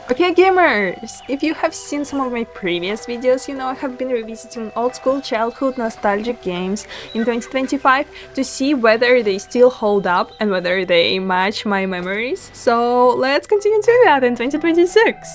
Okay gamers, if you have seen some of my previous videos, you know I have been revisiting old school childhood nostalgic games in 2025 to see whether they still hold up and whether they match my memories. So let's continue doing that in 2026.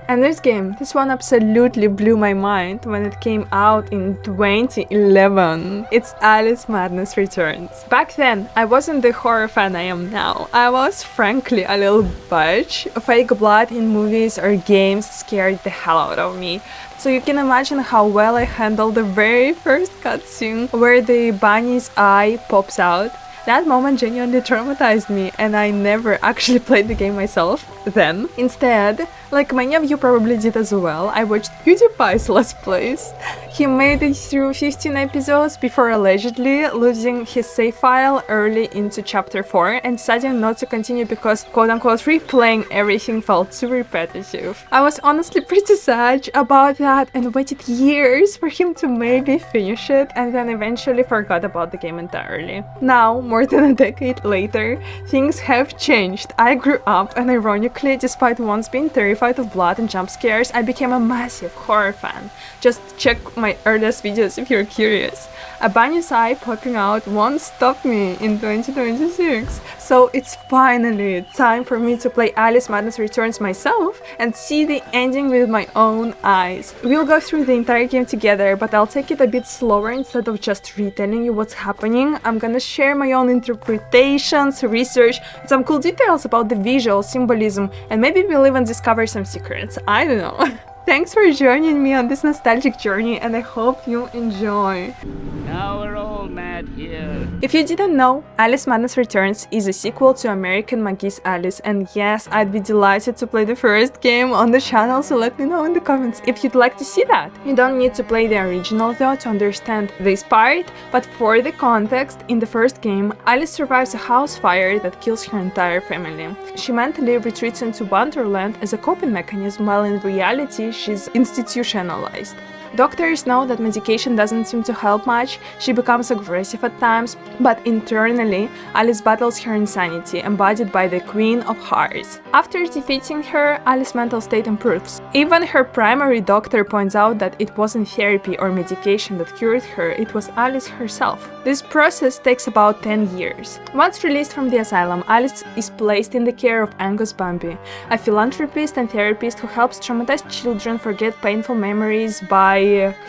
And this one absolutely blew my mind when it came out in 2011. It's Alice Madness Returns. Back then, I wasn't the horror fan I am now. I was frankly a little bitch. Fake blood in movies or games scared the hell out of me. So you can imagine how well I handled the very first cutscene where the bunny's eye pops out. That moment genuinely traumatized me, and I never actually played the game myself then. Instead, like many of you probably did as well, I watched PewDiePie's Let's Plays. He made it through 15 episodes before allegedly losing his save file early into chapter 4 and deciding not to continue because quote-unquote replaying everything felt too repetitive. I was honestly pretty sad about that and waited years for him to maybe finish it, and then eventually forgot about the game entirely. Now, more than a decade later, things have changed. I grew up, and ironically, despite once being terrified of blood and jump scares, I became a massive horror fan. Just check my earliest videos if you're curious. A bunny's eye popping out won't stop me in 2026. So it's finally time for me to play Alice Madness Returns myself and see the ending with my own eyes. We'll go through the entire game together, but I'll take it a bit slower instead of just retelling you what's happening. I'm gonna share my own interpretations, research, and some cool details about the visual symbolism, and maybe we'll even discover some secrets. I don't know. Thanks for joining me on this nostalgic journey, and I hope you enjoy. Now we're all mad here. If you didn't know, Alice Madness Returns is a sequel to American Mcgee's Alice, and yes, I'd be delighted to play the first game on the channel, so let me know in the comments if you'd like to see that. You don't need to play the original though to understand this part, but for the context, in the first game, Alice survives a house fire that kills her entire family. She mentally retreats into Wonderland as a coping mechanism, while in reality, she's institutionalized. Doctors know that medication doesn't seem to help much. She becomes aggressive at times, but internally, Alice battles her insanity, embodied by the Queen of Hearts. After defeating her, Alice's mental state improves. Even her primary doctor points out that it wasn't therapy or medication that cured her, it was Alice herself. This process takes about 10 years. Once released from the asylum, Alice is placed in the care of Angus Bambi, a philanthropist and therapist who helps traumatized children forget painful memories by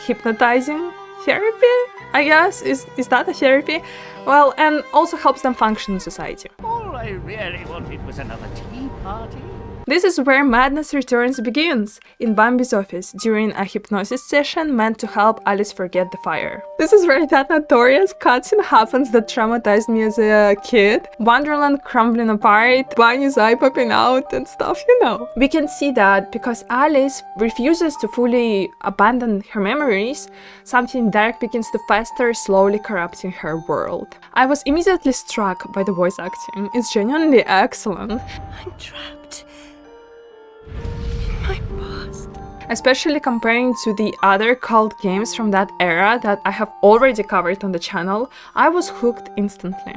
hypnotizing therapy, I guess. Is that a therapy? Well, and also helps them function in society. All I really wanted was another tea party. This is where Madness Returns begins, in Bambi's office, during a hypnosis session meant to help Alice forget the fire. This is where that notorious cutscene happens that traumatized me as a kid. Wonderland crumbling apart, Bunny's eye popping out and stuff, you know. We can see that because Alice refuses to fully abandon her memories, something dark begins to fester, slowly corrupting her world. I was immediately struck by the voice acting. It's genuinely excellent. I'm trapped. Especially comparing to the other cult games from that era that I have already covered on the channel, I was hooked instantly.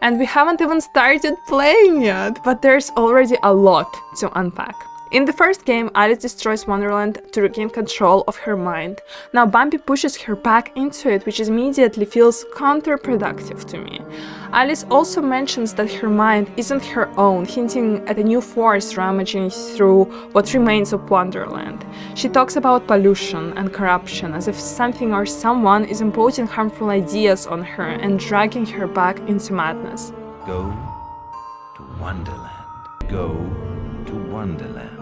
And we haven't even started playing yet, but there's already a lot to unpack. In the first game, Alice destroys Wonderland to regain control of her mind. Now Bambi pushes her back into it, which immediately feels counterproductive to me. Alice also mentions that her mind isn't her own, hinting at a new force rummaging through what remains of Wonderland. She talks about pollution and corruption as if something or someone is imposing harmful ideas on her and dragging her back into madness. Go to Wonderland. Go to Wonderland.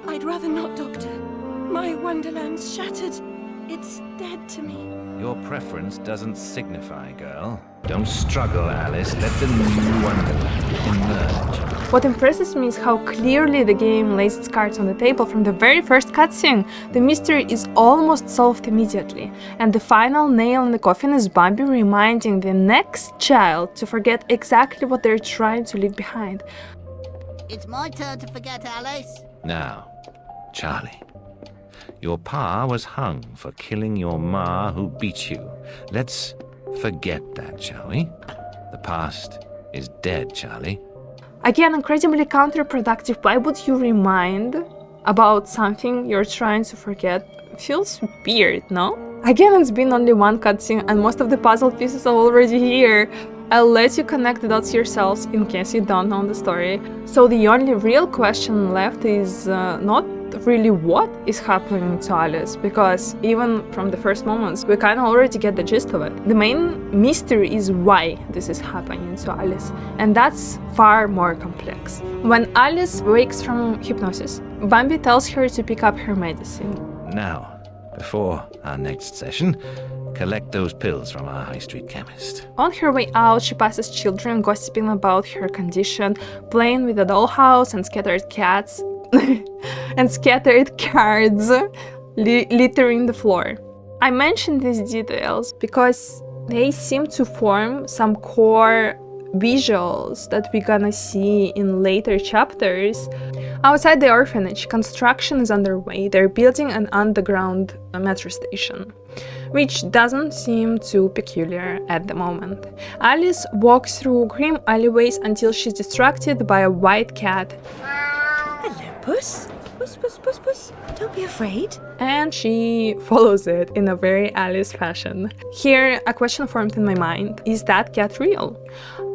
I'd rather not, Doctor. My Wonderland's shattered. It's dead to me. Your preference doesn't signify, girl. Don't struggle, Alice. Let the new Wonderland emerge. What impresses me is how clearly the game lays its cards on the table from the very first cutscene. The mystery is almost solved immediately, and the final nail in the coffin is Bambi reminding the next child to forget exactly what they're trying to leave behind. It's my turn to forget, Alice. Now, Charlie, your pa was hung for killing your ma who beat you. Let's forget that, shall we? The past is dead, Charlie. Again, incredibly counterproductive. Why would you remind about something you're trying to forget? Feels weird, no? Again, it's been only one cutscene and most of the puzzle pieces are already here. I'll let you connect the dots yourselves in case you don't know the story. So the only real question left is not really what is happening to Alice, because even from the first moments we kind of already get the gist of it. The main mystery is why this is happening to Alice, and that's far more complex. When Alice wakes from hypnosis, Bambi tells her to pick up her medicine. Now, before our next session, collect those pills from our high street chemist. On her way out, she passes children gossiping about her condition, playing with the dollhouse and scattered cats and scattered cards littering the floor. I mention these details because they seem to form some core visuals that we're gonna see in later chapters. Outside the orphanage, construction is underway. They're building an underground metro station, which doesn't seem too peculiar at the moment. Alice walks through grim alleyways until she's distracted by a white cat. Hello, Puss. Puss, puss, puss, puss. Don't be afraid. And she follows it in a very Alice fashion. Here, a question formed in my mind. Is that cat real?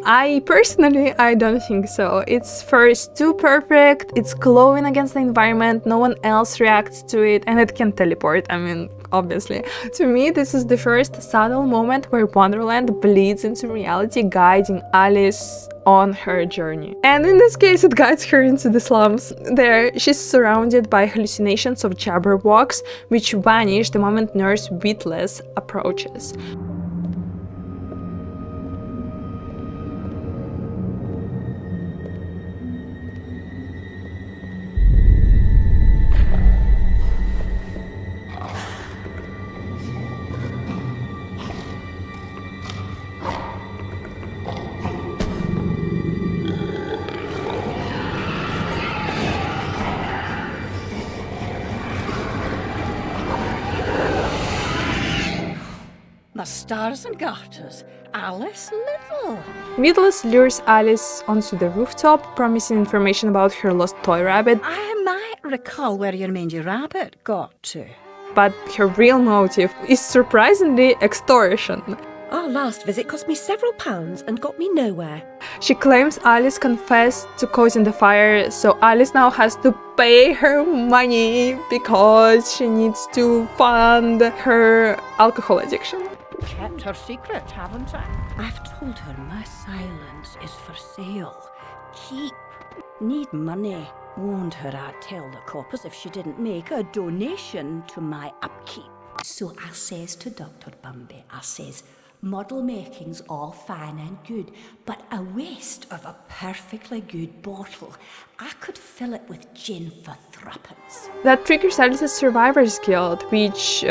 I don't think so. It's first too perfect, it's glowing against the environment, no one else reacts to it, and it can teleport, obviously. To me, this is the first subtle moment where Wonderland bleeds into reality, guiding Alice on her journey. And in this case, it guides her into the slums. There, she's surrounded by hallucinations of Jabberwocks, which vanish the moment Nurse Witless approaches. The stars and garters. Alice Little. Witless lures Alice onto the rooftop, promising information about her lost toy rabbit, I might recall where your mangy rabbit got to. but her real motive is surprisingly extortion. Our last visit cost me several pounds and got me nowhere. She claims Alice confessed to causing the fire, so Alice now has to pay her money because she needs to fund her alcohol addiction. Kept her secret, haven't I? I've told her my silence is for sale. Cheap. Need money. Warned her I'd tell the coppers if she didn't make a donation to my upkeep. So I says to Dr. Bambi, I says, model making's all fine and good, but a waste of a perfectly good bottle. I could fill it with gin for threepence. That triggers Alice's Survivor's Guild, which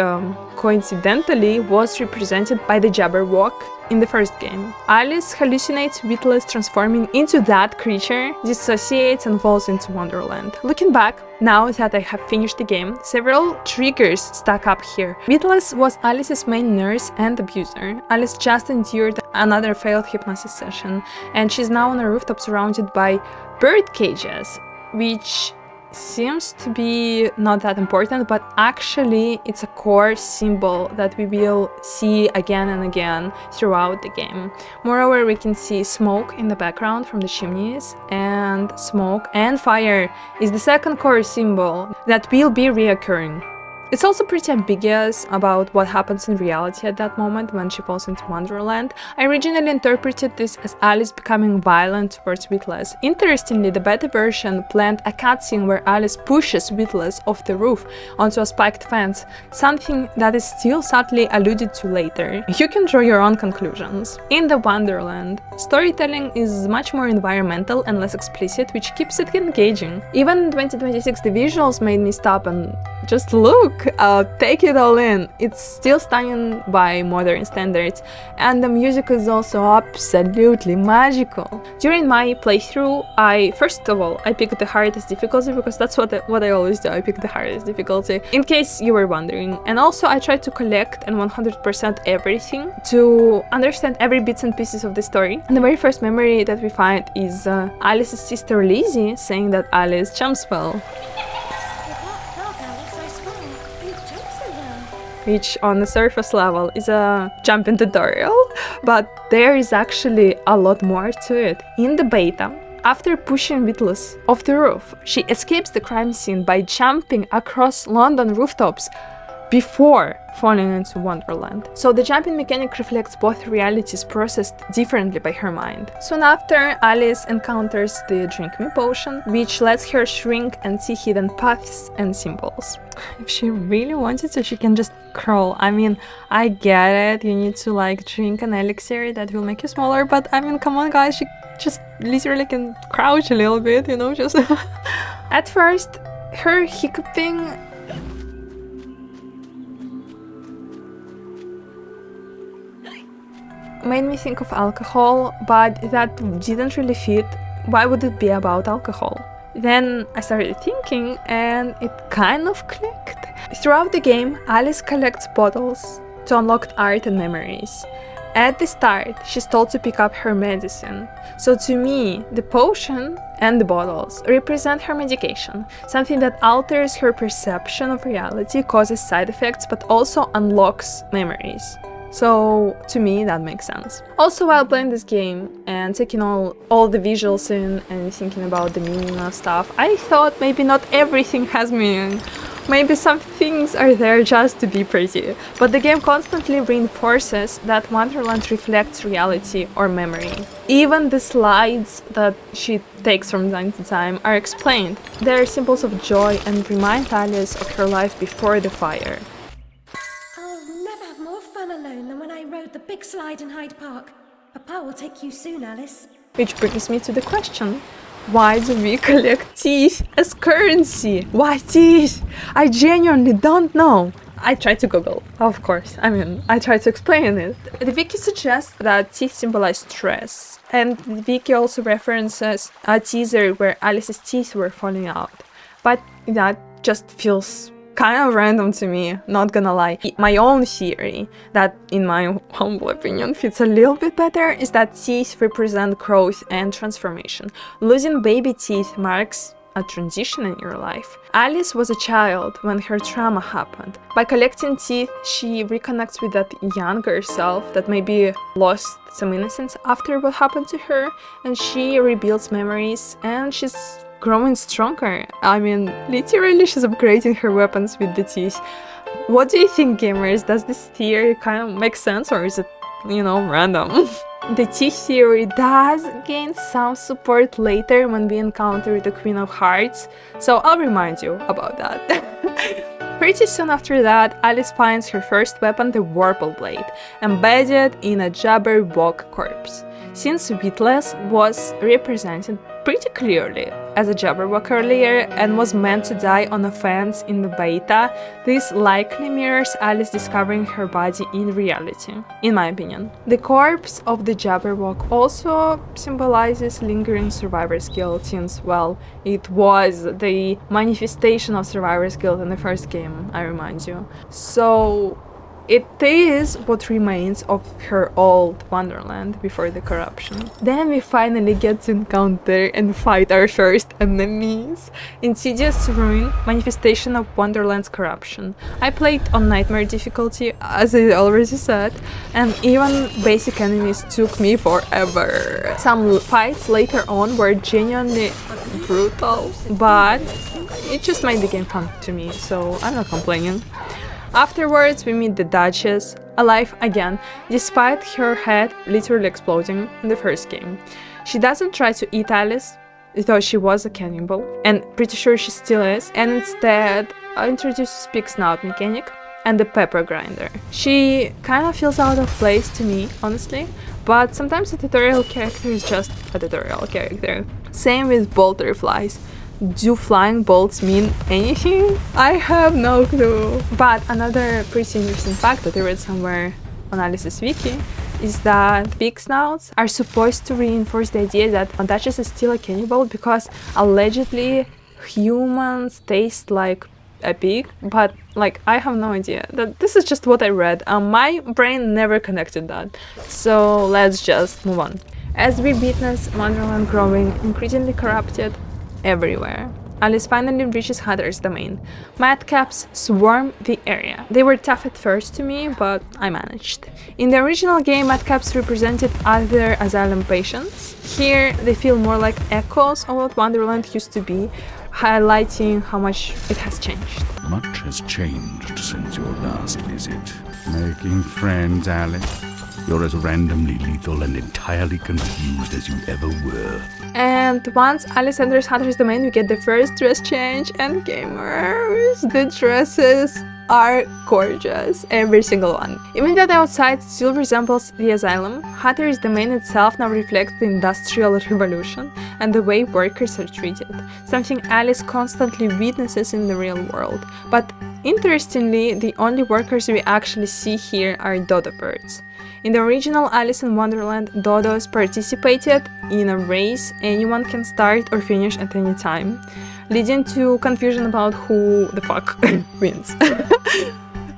coincidentally was represented by the Jabberwock in the first game. Alice hallucinates Witless transforming into that creature, dissociates and falls into Wonderland. Looking back, now that I have finished the game, several triggers stack up here. Witless was Alice's main nurse and abuser. Alice just endured another failed hypnosis session, and she's now on a rooftop surrounded by bird cages, which seems to be not that important, but actually it's a core symbol that we will see again and again throughout the game. Moreover, we can see smoke in the background from the chimneys, and smoke and fire is the second core symbol that will be reoccurring. It's also pretty ambiguous about what happens in reality at that moment when she falls into Wonderland. I originally interpreted this as Alice becoming violent towards Witless. Interestingly, the beta version planned a cutscene where Alice pushes Witless off the roof onto a spiked fence, something that is still subtly alluded to later. You can draw your own conclusions. In the Wonderland, storytelling is much more environmental and less explicit, which keeps it engaging. Even in 2026, the visuals made me stop and just look. like take it all in. It's still stunning by modern standards, and the music is also absolutely magical. During my playthrough, first of all I picked the hardest difficulty because that's what I always do. I pick the hardest difficulty, in case you were wondering. And also I tried to collect and 100% everything to understand every bits and pieces of the story. And the very first memory that we find is Alice's sister Lizzie saying that Alice jumps well, which on the surface level is a jumping tutorial, but there is actually a lot more to it. In the beta, after pushing Witless off the roof, she escapes the crime scene by jumping across London rooftops before falling into Wonderland. So the jumping mechanic reflects both realities processed differently by her mind. Soon after, Alice encounters the Drink Me potion, which lets her shrink and see hidden paths and symbols. If she really wanted to, she can just crawl. I mean, I get it, you need to like drink an elixir that will make you smaller, but I mean, come on guys, she just literally can crouch a little bit, you know, just... At first, her hiccuping made me think of alcohol, but that didn't really fit. Why would it be about alcohol? Then I started thinking and it kind of clicked. Throughout the game, Alice collects bottles to unlock art and memories. At the start, she's told to pick up her medicine. So to me, the potion and the bottles represent her medication, something that alters her perception of reality, causes side effects, but also unlocks memories. So to me that makes sense. Also, while playing this game and taking all the visuals in and thinking about the meaning of stuff, I thought maybe not everything has meaning. Maybe some things are there just to be pretty. But the game constantly reinforces that Wonderland reflects reality or memory. Even the slides that she takes from time to time are explained. They are symbols of joy and remind Alice of her life before the fire. Alone than when I rode the big slide in Hyde Park. Papa will take you soon, Alice. Which brings me to the question, why do we collect teeth as currency? Why teeth? I genuinely don't know. I tried to Google, of course. I tried to explain it. The wiki suggests that teeth symbolize stress, and the wiki also references a teaser where Alice's teeth were falling out. But that just feels kind of random to me, not gonna lie. My own theory, that in my humble opinion fits a little bit better, is that teeth represent growth and transformation. Losing baby teeth marks a transition in your life. Alice was a child when her trauma happened. By collecting teeth, she reconnects with that younger self that maybe lost some innocence after what happened to her, and she rebuilds memories, and she's growing stronger. Literally she's upgrading her weapons with the teeth. What do you think, gamers? Does this theory kind of make sense, or is it, random? The teeth theory does gain some support later when we encounter the Queen of Hearts, so I'll remind you about that. Pretty soon after that, Alice finds her first weapon, the Warble Blade, embedded in a Jabberwock corpse. Since Witless was represented pretty clearly as a Jabberwock earlier and was meant to die on a fence in the beta, this likely mirrors Alice discovering her body in reality, in my opinion. The corpse of the Jabberwock also symbolizes lingering survivor's guilt, since, well, it was the manifestation of survivor's guilt in the first game, I remind you. So it is what remains of her old Wonderland before the corruption. Then we finally get to encounter and fight our first enemies. Insidious Ruin, manifestation of Wonderland's corruption. I played on Nightmare difficulty, as I already said, and even basic enemies took me forever. Some fights later on were genuinely brutal, but it just made the game fun to me, so I'm not complaining. Afterwards, we meet the Duchess, alive again, despite her head literally exploding in the first game. She doesn't try to eat Alice, though she was a cannibal, and pretty sure she still is, and instead introduces Pig Snout mechanic and the pepper grinder. She kind of feels out of place to me, honestly, but sometimes a tutorial character is just a tutorial character. Same with Bolterflies. Do flying bolts mean anything? I have no clue. But another pretty interesting fact that I read somewhere on Alice's wiki is that pig snouts are supposed to reinforce the idea that Duchess is still a cannibal because allegedly humans taste like a pig, but like I have no idea. That this is just what I read. My brain never connected that. So let's just move on. As we witness Wonderland growing increasingly corrupted everywhere, Alice finally reaches Hatter's domain. Madcaps swarm the area. They were tough at first to me, but I managed. In the original game, madcaps represented other asylum patients. Here, they feel more like echoes of what Wonderland used to be, highlighting how much it has changed. Much has changed since your last visit. Making friends, Alice. You're as randomly lethal and entirely confused as you ever were. And once Alice enters Hatter's domain, we get the first dress change, and gamers, the dresses are gorgeous, every single one. Even though the outside still resembles the asylum, Hatter's domain itself now reflects the Industrial Revolution and the way workers are treated, something Alice constantly witnesses in the real world. But interestingly, the only workers we actually see here are dodo birds. In the original Alice in Wonderland, dodos participated in a race anyone can start or finish at any time, leading to confusion about who the fuck wins.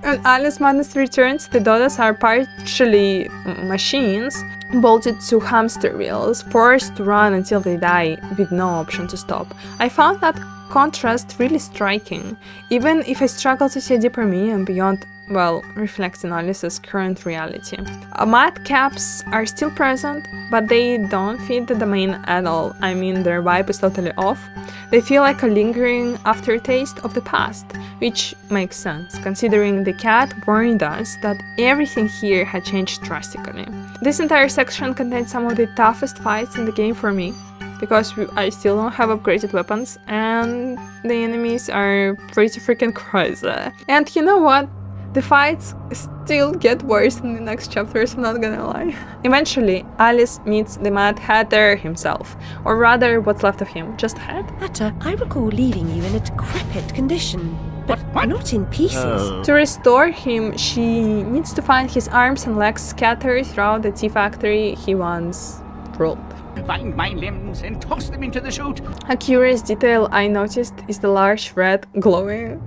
When Alice Madness returns, the dodos are partially machines, bolted to hamster wheels, forced to run until they die with no option to stop. I found that contrast really striking, even if I struggle to see a deeper meaning beyond, well, reflecting Alice's current reality. Madcaps are still present, but they don't fit the domain at all. I mean, their vibe is totally off. They feel like a lingering aftertaste of the past, which makes sense, considering the cat warned us that everything here had changed drastically. This entire section contains some of the toughest fights in the game for me, because I still don't have upgraded weapons, and the enemies are pretty freaking crazy. And you know what? The fights still get worse in the next chapters, I'm not gonna lie. Eventually, Alice meets the Mad Hatter himself, or rather, what's left of him, just head? Hatter, I recall leaving you in a decrepit condition, but not in pieces. To restore him, she needs to find his arms and legs scattered throughout the tea factory he once ruled. Find my limbs and toss them into the chute. A curious detail I noticed is the large red glowing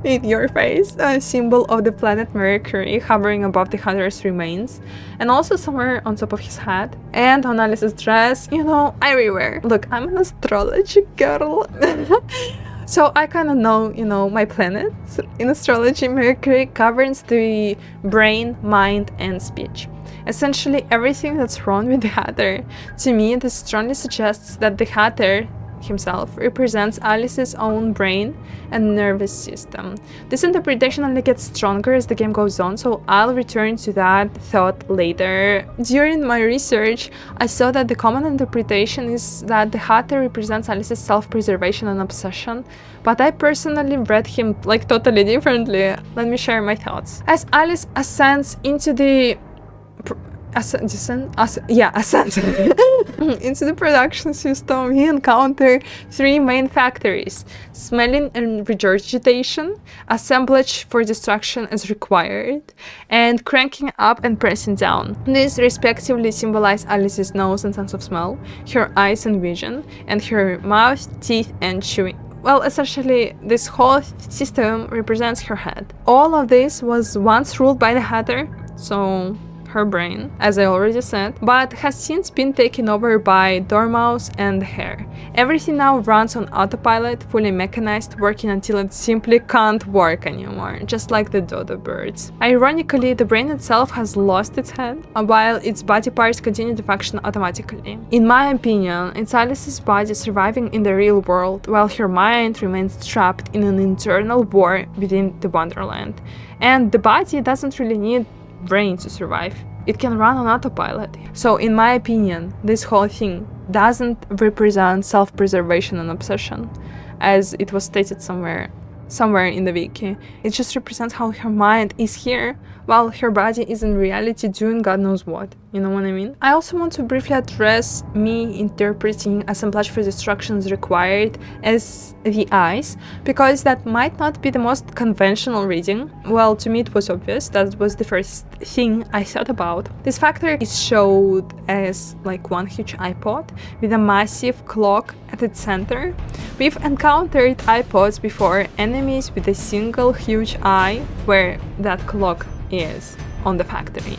in your face, a symbol of the planet Mercury hovering above the Hatter's remains, and also somewhere on top of his head, and on Alice's dress, you know, everywhere. Look, I'm an astrology girl. So I kind of know, you know, my planets. In astrology, Mercury governs the brain, mind, and speech. Essentially everything that's wrong with the Hatter. To me, this strongly suggests that the Hatter himself represents Alice's own brain and nervous system. This interpretation only gets stronger as the game goes on, so I'll return to that thought later. During my research, I saw that the common interpretation is that the Hatter represents Alice's self-preservation and obsession, but I personally read him like totally differently. Let me share my thoughts. As Alice ascends into the ascent into the production system, he encountered three main factories: smelling and regurgitation, assemblage for destruction as required, and cranking up and pressing down. These respectively symbolize Alice's nose and sense of smell, her eyes and vision, and her mouth, teeth, and chewing. Well, essentially, this whole system represents her head. All of this was once ruled by the Hatter, so her brain, as I already said, but has since been taken over by Dormouse and the hair. Everything now runs on autopilot, fully mechanized, working until it simply can't work anymore, just like the dodo birds. Ironically, the brain itself has lost its head, while its body parts continue to function automatically. In my opinion, it's Alice's body surviving in the real world, while her mind remains trapped in an internal war within the Wonderland. And the body doesn't really need brain to survive. It can run on autopilot. So in my opinion, this whole thing doesn't represent self-preservation and obsession, as it was stated somewhere in the wiki. It just represents how her mind is here, while her body is in reality doing God knows what, You know what I mean? I also want to briefly address me interpreting assemblage for destructions required as the eyes, because that might not be the most conventional reading. Well, to me it was obvious. That was the first thing I thought about. This factor is showed as like one huge iPod with a massive clock at its center. We've encountered iPods before, enemies with a single huge eye where that clock is on the factory.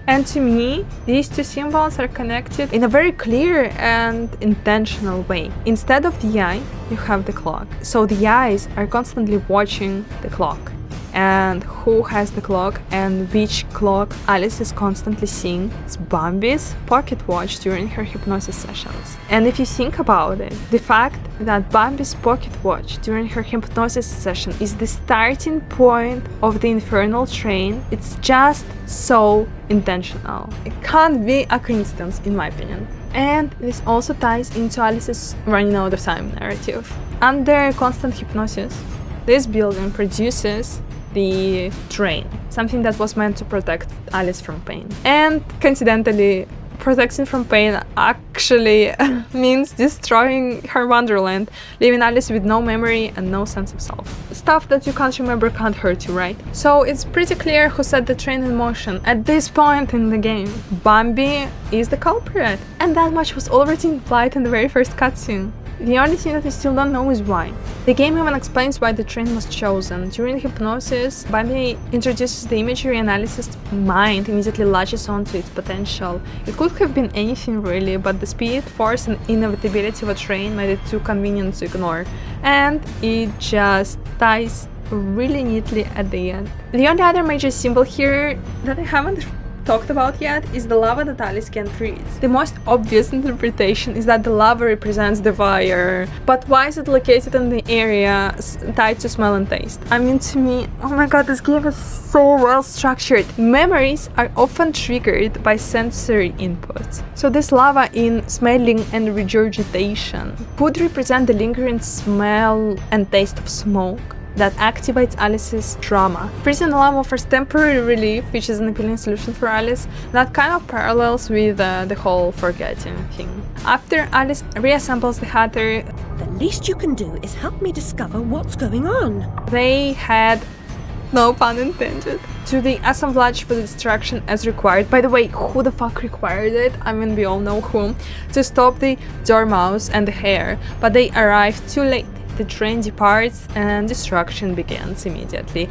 And to me, these two symbols are connected in a very clear and intentional way. Instead of the eye, you have the clock. So the eyes are constantly watching the clock. And who has the clock and which clock Alice is constantly seeing? It's Bambi's pocket watch during her hypnosis sessions. And if you think about it, the fact that Bambi's pocket watch during her hypnosis session is the starting point of the infernal train, it's just so intentional. It can't be a coincidence, in my opinion. And this also ties into Alice's running out of time narrative. Under constant hypnosis, this building produces the train, something that was meant to protect Alice from pain. And coincidentally, protection from pain actually means destroying her Wonderland, leaving Alice with no memory and no sense of self. Stuff that you can't remember can't hurt you, right? So it's pretty clear who set the train in motion at this point in the game. Bambi is the culprit, and that much was already implied in the very first cutscene. The only thing that we still don't know is why. The game even explains why the train was chosen. During hypnosis, Bambi introduces the imagery and Alice's mind immediately latches onto its potential. It could have been anything really, but the speed, force and inevitability of a train made it too convenient to ignore. And it just ties really neatly at the end. The only other major symbol here that I haven't talked about yet is the lava that Alice can't read. The most obvious interpretation is that the lava represents the fire, but why is it located in the area tied to smell and taste? I mean, to me, oh my god, this game is so well structured. Memories are often triggered by sensory inputs. So this lava in smelling and regurgitation could represent the lingering smell and taste of smoke that activates Alice's trauma. Freezing the lava offers temporary relief, which is an appealing solution for Alice. That kind of parallels with the whole forgetting thing. After Alice reassembles the Hatter, The least you can do is help me discover what's going on. they head, no pun intended, to the assemblage for the destruction as required. By the way, who the fuck required it? I mean, we all know who. To stop the dormouse and the hare, but they arrive too late. The train departs and destruction begins immediately.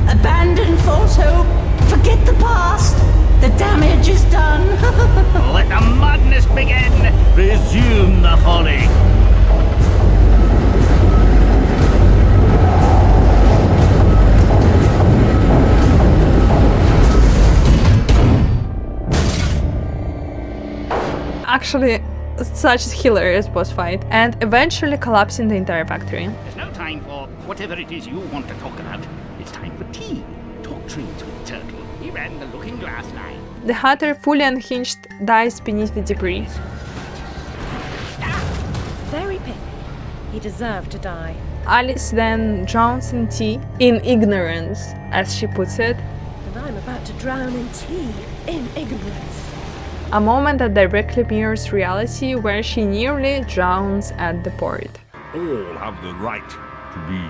Abandon false hope. Forget the past. The damage is done. Let the madness begin! Resume the folly! Actually, such a hilarious boss fight, and eventually collapsing the entire factory. There's no time for whatever it is you want to talk about. It's time for tea. Talk trains with Turtle. He ran the looking glass line. The Hatter, fully unhinged, dies beneath the debris. Very pithy. He deserved to die. Alice then drowns in tea, in ignorance, as she puts it. And I'm about to drown in tea, in ignorance. A moment that directly mirrors reality, where she nearly drowns at the port. All have the right to be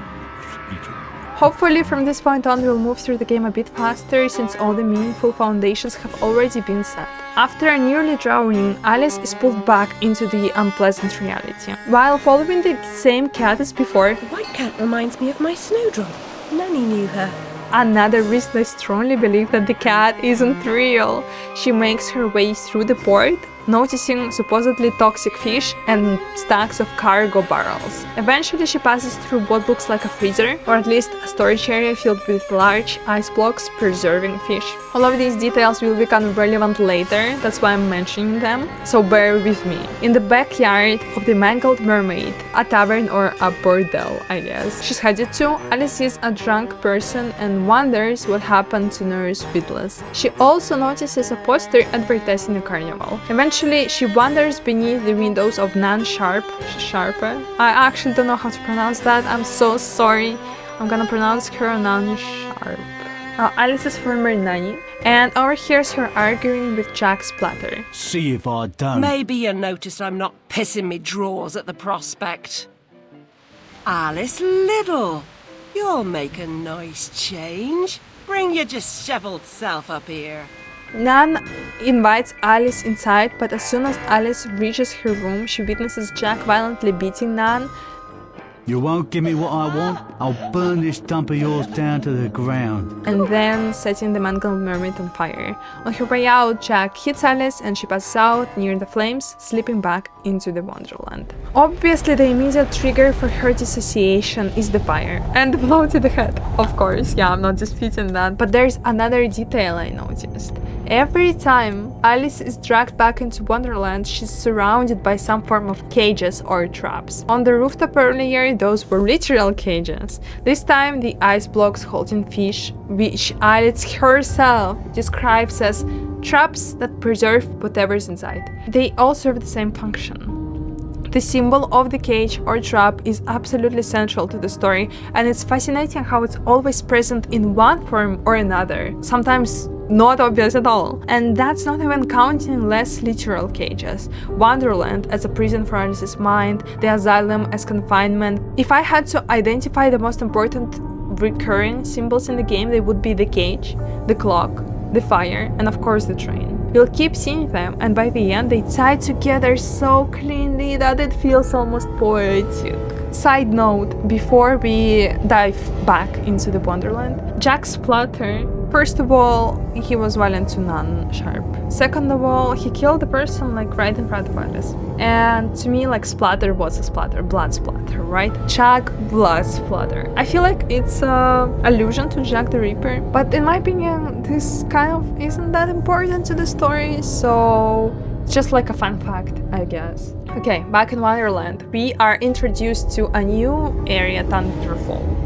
eaten. Hopefully from this point on we'll move through the game a bit faster, since all the meaningful foundations have already been set. After nearly drowning, Alice is pulled back into the unpleasant reality. While following the same cat as before, The white cat reminds me of my snowdrop. Nanny knew her. another reason I strongly believe that the cat isn't real. She makes her way through the port, noticing supposedly toxic fish and stacks of cargo barrels. Eventually she passes through what looks like a freezer, or at least a storage area filled with large ice blocks preserving fish. All of these details will become relevant later, that's why I'm mentioning them, so bear with me. In the backyard of the Mangled Mermaid, a tavern or a bordel, I guess, she's headed to, Alice sees a drunk person and wonders what happened to Nurse Beatless. She also notices a poster advertising a carnival. Eventually Eventually, she wanders beneath the windows of Nan Sharper. I actually don't know how to pronounce that. I'm so sorry. I'm gonna pronounce her Nan Sharp. Alice's former nanny, and overhears her arguing with Jack Splatter. See if I don't. Maybe you noticed I'm not pissing me drawers at the prospect. Alice Little, you'll make a nice change. Bring your disheveled self up here. Nan invites Alice inside, but as soon as Alice reaches her room, she witnesses Jack violently beating Nan. You won't give me what I want? I'll burn this dump of yours down to the ground. And then setting the mangled mermaid on fire. On her way out, Jack hits Alice and she passes out near the flames, slipping back into the Wonderland. Obviously, the immediate trigger for her dissociation is the fire and the blow to the head. Of course, yeah, I'm not disputing that. But there's another detail I noticed. Every time Alice is dragged back into Wonderland, she's surrounded by some form of cages or traps. On the rooftop earlier, those were literal cages. This time, the ice blocks holding fish, which Alice herself describes as traps that preserve whatever's inside. They all serve the same function. The symbol of the cage or trap is absolutely central to the story, and it's fascinating how it's always present in one form or another, sometimes not obvious at all. And that's not even counting less literal cages. Wonderland as a prison for Alice's mind, the asylum as confinement. If I had to identify the most important recurring symbols in the game, they would be the cage, the clock, the fire, and of course the train. You'll keep seeing them, and by the end they tie together so cleanly that it feels almost poetic. Side note, before we dive back into the Wonderland, Jack Splatter, first of all, he was violent to Nan Sharp. Second of all, he killed the person like right in front of Alice. And to me, like, splatter was a splatter, blood splatter, right? Jack blood splatter. I feel like it's a allusion to Jack the Ripper, but in my opinion, this kind of isn't that important to the story, so it's just like a fun fact, I guess. Okay, back in Wonderland, we are introduced to a new area, Tundrafall.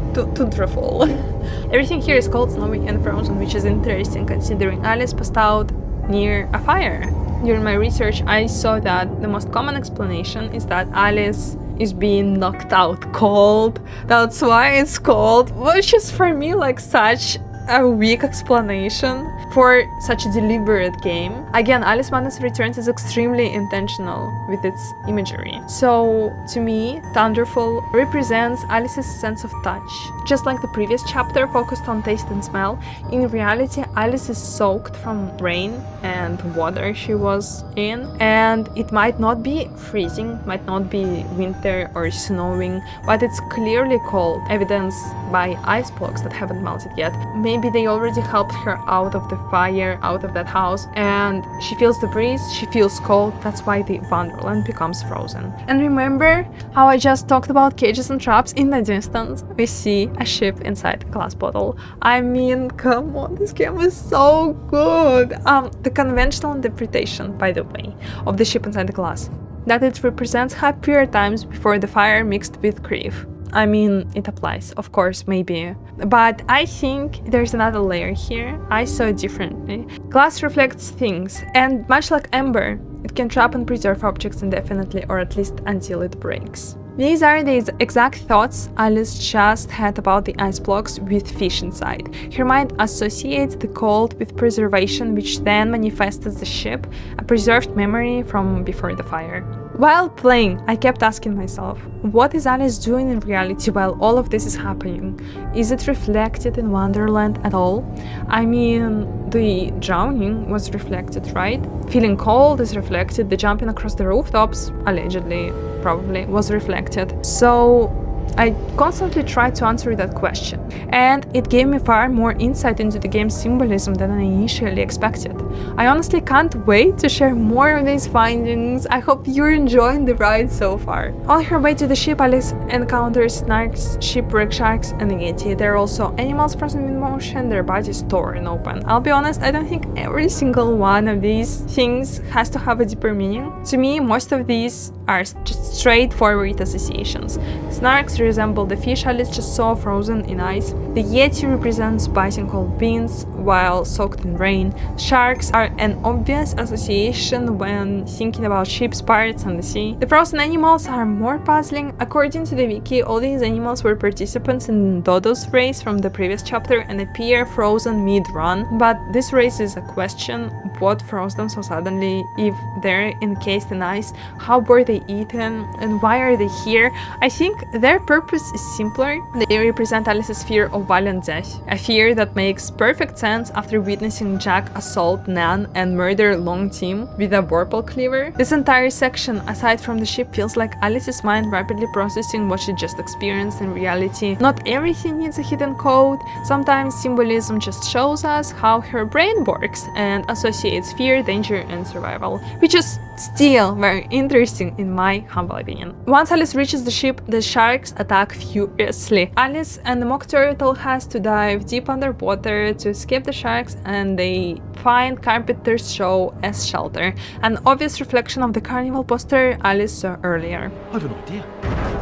Everything here is cold, snowy, and frozen, which is interesting considering Alice passed out near a fire. During my research, I saw that the most common explanation is that Alice is being knocked out cold. That's why it's cold, which is for me like such a weak explanation for such a deliberate game. Again, Alice Madness Returns is extremely intentional with its imagery. So, to me, Thunderfall represents Alice's sense of touch. Just like the previous chapter focused on taste and smell, in reality, Alice is soaked from rain and water she was in, and it might not be freezing, might not be winter or snowing, but it's clearly cold, evidenced by ice blocks that haven't melted yet. Maybe they already helped her out of the fire, out of that house, and she feels the breeze, she feels cold. That's why the Wonderland becomes frozen. And remember how I just talked about cages and traps? In the distance, we see a ship inside a glass bottle. I mean, come on, this game is so good. The conventional interpretation, by the way, of the ship inside the glass, that it represents happier times before the fire mixed with grief. I mean, it applies, of course, maybe. But I think there's another layer here. I saw it differently. Glass reflects things, and much like amber, it can trap and preserve objects indefinitely, or at least until it breaks. These are the exact thoughts Alice just had about the ice blocks with fish inside. Her mind associates the cold with preservation, which then manifests as the ship, a preserved memory from before the fire. While playing, I kept asking myself, what is Alice doing in reality while all of this is happening? Is it reflected in Wonderland at all? I mean, the drowning was reflected, right? Feeling cold is reflected, the jumping across the rooftops, allegedly, probably, was reflected. So I constantly tried to answer that question, and it gave me far more insight into the game's symbolism than I initially expected. I honestly can't wait to share more of these findings. I hope you're enjoying the ride so far. On her way to the ship, Alice encounters snarks, shipwreck sharks, and Yeti. There are also animals frozen in motion, their bodies torn open. I'll be honest, I don't think every single one of these things has to have a deeper meaning. To me, most of these are just straightforward associations. Snarks resemble the fish Alice just saw frozen in ice. The Yeti represents biting cold beans while soaked in rain. Sharks are an obvious association when thinking about ships, pirates, and the sea. The frozen animals are more puzzling. According to the wiki, all these animals were participants in Dodo's race from the previous chapter and appear frozen mid-run, but this raises a question: what froze them so suddenly? If they're encased in ice, how were they eaten, and why are they here? I think their purpose is simpler. They represent Alice's fear of violent death, a fear that makes perfect sense after witnessing Jack assault Nan and murder Long Tim with a vorpal cleaver. This entire section, aside from the ship, feels like Alice's mind rapidly processing what she just experienced in reality. Not everything needs a hidden code. Sometimes symbolism just shows us how her brain works and associates fear, danger, and survival, which is still very interesting in my humble opinion. Once Alice reaches the ship, the sharks attack furiously. Alice and the mock turtle has to dive deep underwater to escape the sharks, and they find Carpenter's show as shelter, an obvious reflection of the carnival poster Alice saw earlier. I've an idea.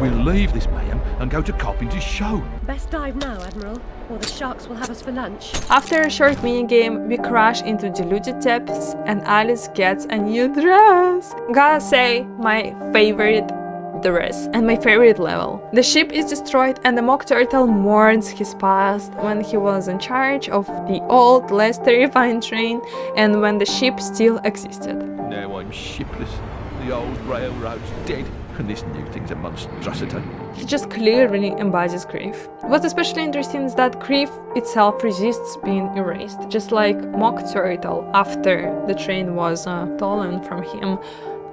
We'll leave this mayhem and go to Carpenter's show. Best dive now, Admiral, or the sharks will have us for lunch. After a short minigame, we crash into Deluded depths and Alice gets a new dress. Gotta say, my favorite dress and my favorite level. The ship is destroyed and the mock turtle mourns his past when he was in charge of the old, less terrifying train and when the ship still existed. Now I'm shipless. The old railroad's dead, and this new thing's a monstrosity. He just clearly embodies grief. What's especially interesting is that grief itself resists being erased, just like Mock Turtle, after the train was stolen from him,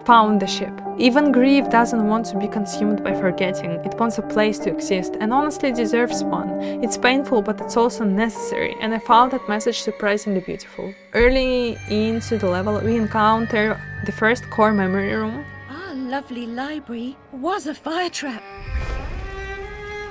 found the ship. Even grief doesn't want to be consumed by forgetting. It wants a place to exist, and honestly deserves one. It's painful, but it's also necessary, and I found that message surprisingly beautiful. Early into the level, we encounter the first core memory room. Our lovely library was a fire trap.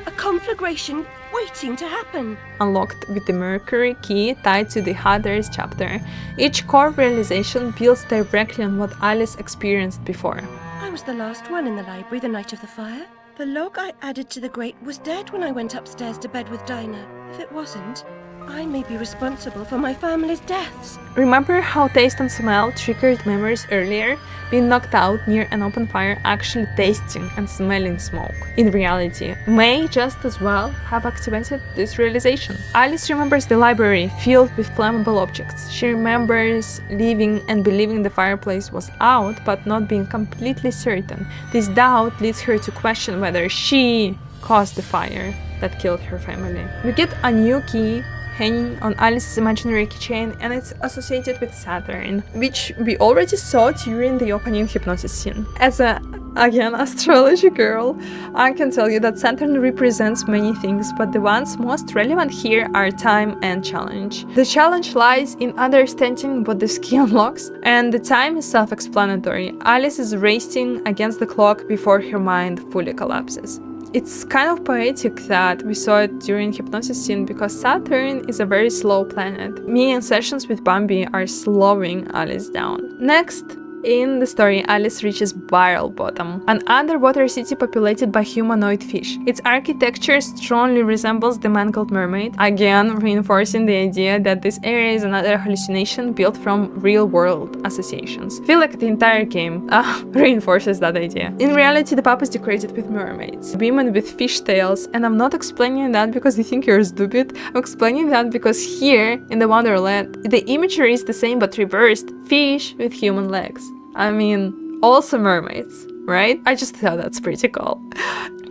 A conflagration waiting to happen. Unlocked with the Mercury key tied to the Others chapter. Each core realization builds directly on what Alice experienced before. I was the last one in the library the night of the fire. The log I added to the grate was dead when I went upstairs to bed with Dinah. If it wasn't, I may be responsible for my family's deaths. Remember how taste and smell triggered memories earlier? Being knocked out near an open fire, actually tasting and smelling smoke. In reality, may just as well have activated this realization. Alice remembers the library filled with flammable objects. She remembers leaving and believing the fireplace was out, but not being completely certain. This doubt leads her to question whether she caused the fire that killed her family. We get a new key hanging on Alice's imaginary keychain, and it's associated with Saturn, which we already saw during the opening hypnosis scene. As a, again, astrology girl, I can tell you that Saturn represents many things, but the ones most relevant here are time and challenge. The challenge lies in understanding what the key unlocks, and the time is self-explanatory. Alice is racing against the clock before her mind fully collapses. It's kind of poetic that we saw it during hypnosis scene because Saturn is a very slow planet. Me and sessions with Bambi are slowing Alice down. Next, in the story, Alice reaches Barrel Bottom, an underwater city populated by humanoid fish. Its architecture strongly resembles the Mangled Mermaid, again reinforcing the idea that this area is another hallucination built from real-world associations. I feel like the entire game reinforces that idea. In reality, the pub is decorated with mermaids, women with fish tails, and I'm not explaining that because you think you're stupid. I'm explaining that because here, in the Wonderland, the imagery is the same but reversed. Fish with human legs. I mean, also mermaids, right? I just thought that's pretty cool.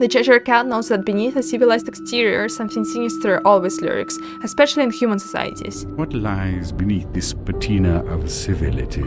The Cheshire Cat knows that beneath a civilized exterior, something sinister always lurks, especially in human societies. What lies beneath this patina of civility?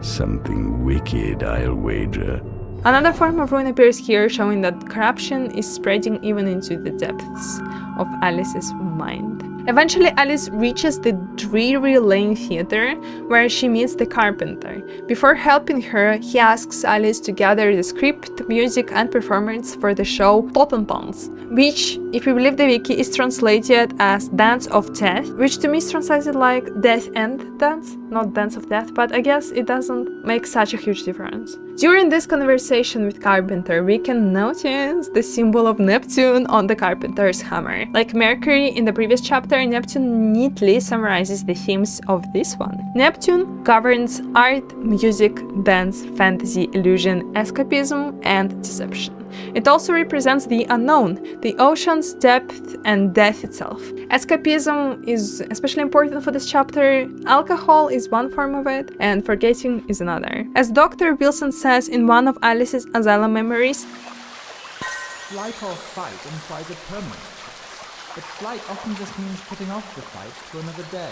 Something wicked, I'll wager. Another form of ruin appears here, showing that corruption is spreading even into the depths of Alice's mind. Eventually, Alice reaches the Drury Lane Theatre, where she meets the carpenter. Before helping her, he asks Alice to gather the script, music, and performance for the show Totentons, which, if we believe the wiki, is translated as Dance of Death, which to me is translated like Death and Dance. not dance of death, but I guess it doesn't make such a huge difference. During this conversation with Carpenter, we can notice the symbol of Neptune on the Carpenter's hammer. Like Mercury in the previous chapter, Neptune neatly summarizes the themes of this one. Neptune governs art, music, dance, fantasy, illusion, escapism, and deception. It also represents the unknown, the ocean's depth and death itself. Escapism is especially important for this chapter. Alcohol is one form of it, and forgetting is another. As Dr. Wilson says in one of Alice's asylum memories, flight or fight implies a permanent choice, but flight often just means putting off the fight to another day.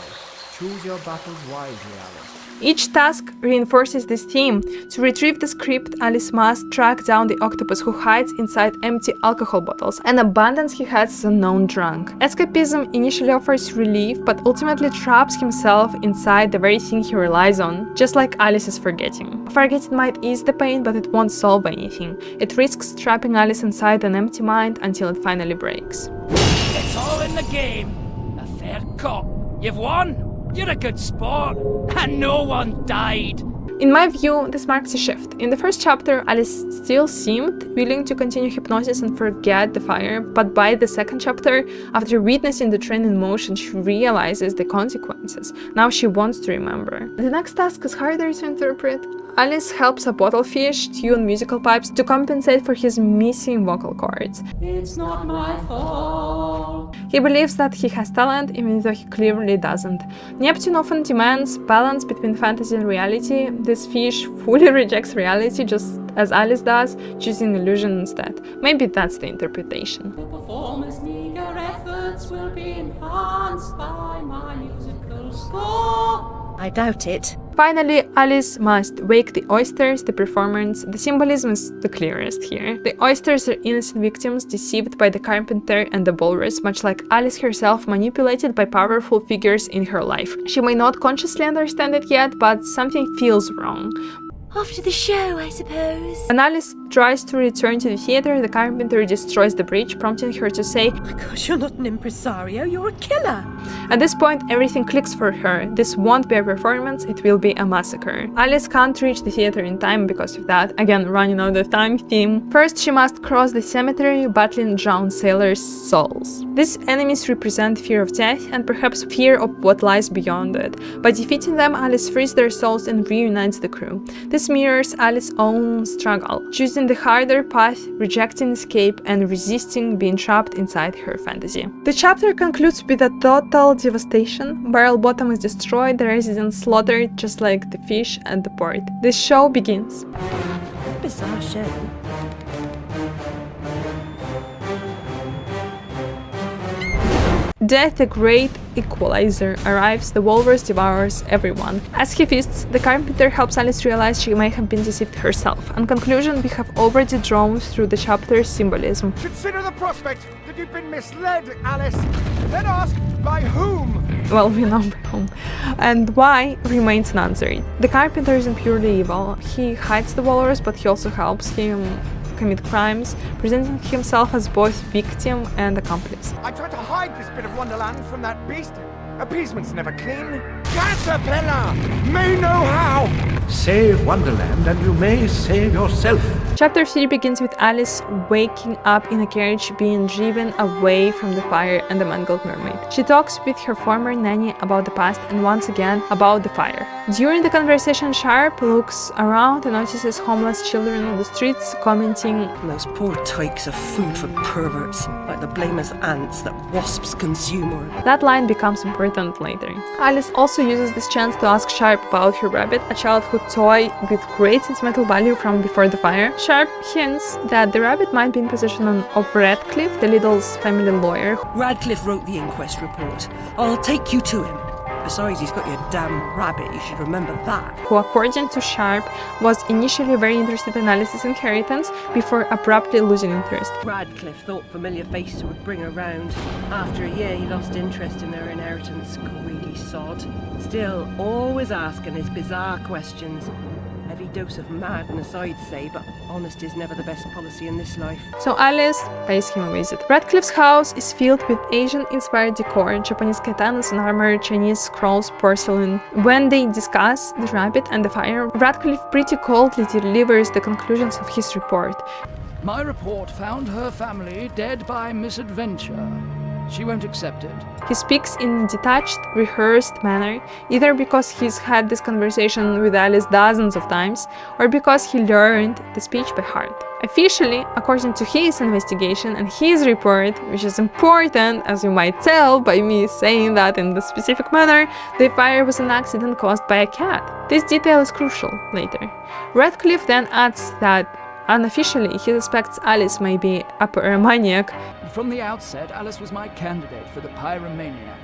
Choose your battles wisely, Alice. Each task reinforces this theme. To retrieve the script, Alice must track down the octopus who hides inside empty alcohol bottles and abandons he has as a known drunk. Escapism initially offers relief, but ultimately traps himself inside the very thing he relies on, just like Alice's forgetting. Forgetting might ease the pain, but it won't solve anything. It risks trapping Alice inside an empty mind until it finally breaks. It's all in the game. A fair cop. You've won. You're a good sport, and no one died. In my view, this marks a shift. In the first chapter, Alice still seemed willing to continue hypnosis and forget the fire, but by the second chapter, after witnessing the train in motion, she realizes the consequences. Now she wants to remember. The next task is harder to interpret. Alice helps a bottlefish tune musical pipes to compensate for his missing vocal cords. It's not my fault. He believes that he has talent, even though he clearly doesn't. Neptune often demands balance between fantasy and reality. This fish fully rejects reality, just as Alice does, choosing illusion instead. Maybe that's the interpretation. The performer's meager efforts will be enhanced by my musical score. I doubt it. Finally, Alice must wake the oysters, the performance. The symbolism is the clearest here. The oysters are innocent victims deceived by the carpenter and the walrus, much like Alice herself, manipulated by powerful figures in her life. She may not consciously understand it yet, but something feels wrong. After the show, I suppose. When Alice tries to return to the theater, the carpenter destroys the bridge, prompting her to say, Oh my gosh, you're not an impresario, you're a killer. At this point, everything clicks for her. This won't be a performance, it will be a massacre. Alice can't reach the theater in time because of that. Again, running out of time theme. First, she must cross the cemetery, battling drowned sailors' souls. These enemies represent fear of death and perhaps fear of what lies beyond it. By defeating them, Alice frees their souls and reunites the crew. This mirrors Alice's own struggle, choosing the harder path, rejecting escape, and resisting being trapped inside her fantasy. The chapter concludes with a total devastation. Barrel Bottom is destroyed, the residents slaughtered, just like the fish at the port. The show begins. Bizarre show. Death, the great equalizer, arrives. The walrus devours everyone. As he feasts, the carpenter helps Alice realize she may have been deceived herself. In conclusion, we have already drawn through the chapter's symbolism. Consider the prospect that you've been misled, Alice. Then ask, by whom? Well, we know by whom. And why remains unanswered. The carpenter isn't purely evil. He hides the walrus, but he also helps him commit crimes, presenting himself as both victim and accomplice. I tried to hide this bit of Wonderland from that beast. Appeasement's never clean. Caterpillar! May know how! Save Wonderland and you may save yourself. Chapter 3 begins with Alice waking up in a carriage being driven away from the fire and the mangled mermaid. She talks with her former nanny about the past and once again about the fire. During the conversation, Sharp looks around and notices homeless children on the streets, commenting, Those poor tykes are food for perverts, like the blameless ants that wasps consume her. That line becomes important later. Alice also uses this chance to ask Sharp about her rabbit, a childhood toy with great sentimental value from before the fire. Sharp hints that the rabbit might be in possession of Radcliffe, the Little's family lawyer. Radcliffe wrote the inquest report. I'll take you to him. Besides, he's got your damn rabbit, you should remember that. Who, according to Sharp, was initially very interested in Alice's inheritance before abruptly losing interest. Radcliffe thought familiar faces would bring her round. After a year, he lost interest in her inheritance. Greedy sod. Still, always asking his bizarre questions. heavy dose of madness, I'd say, but honesty's never the best policy in this life. So Alice pays him a visit. Radcliffe's house is filled with Asian-inspired decor, Japanese katanas and armor, Chinese scrolls, porcelain. When they discuss the rabbit and the fire, Radcliffe pretty coldly delivers the conclusions of his report. My report found her family dead by misadventure. She won't accept it. He speaks in a detached, rehearsed manner, either because he's had this conversation with Alice dozens of times, or because he learned the speech by heart. Officially, according to his investigation and his report, which is important, as you might tell by me saying that in the specific manner, the fire was an accident caused by a cat. This detail is crucial later. Radcliffe then adds that unofficially, he suspects Alice may be a pyromaniac. From the outset, Alice was my candidate for the pyromaniac.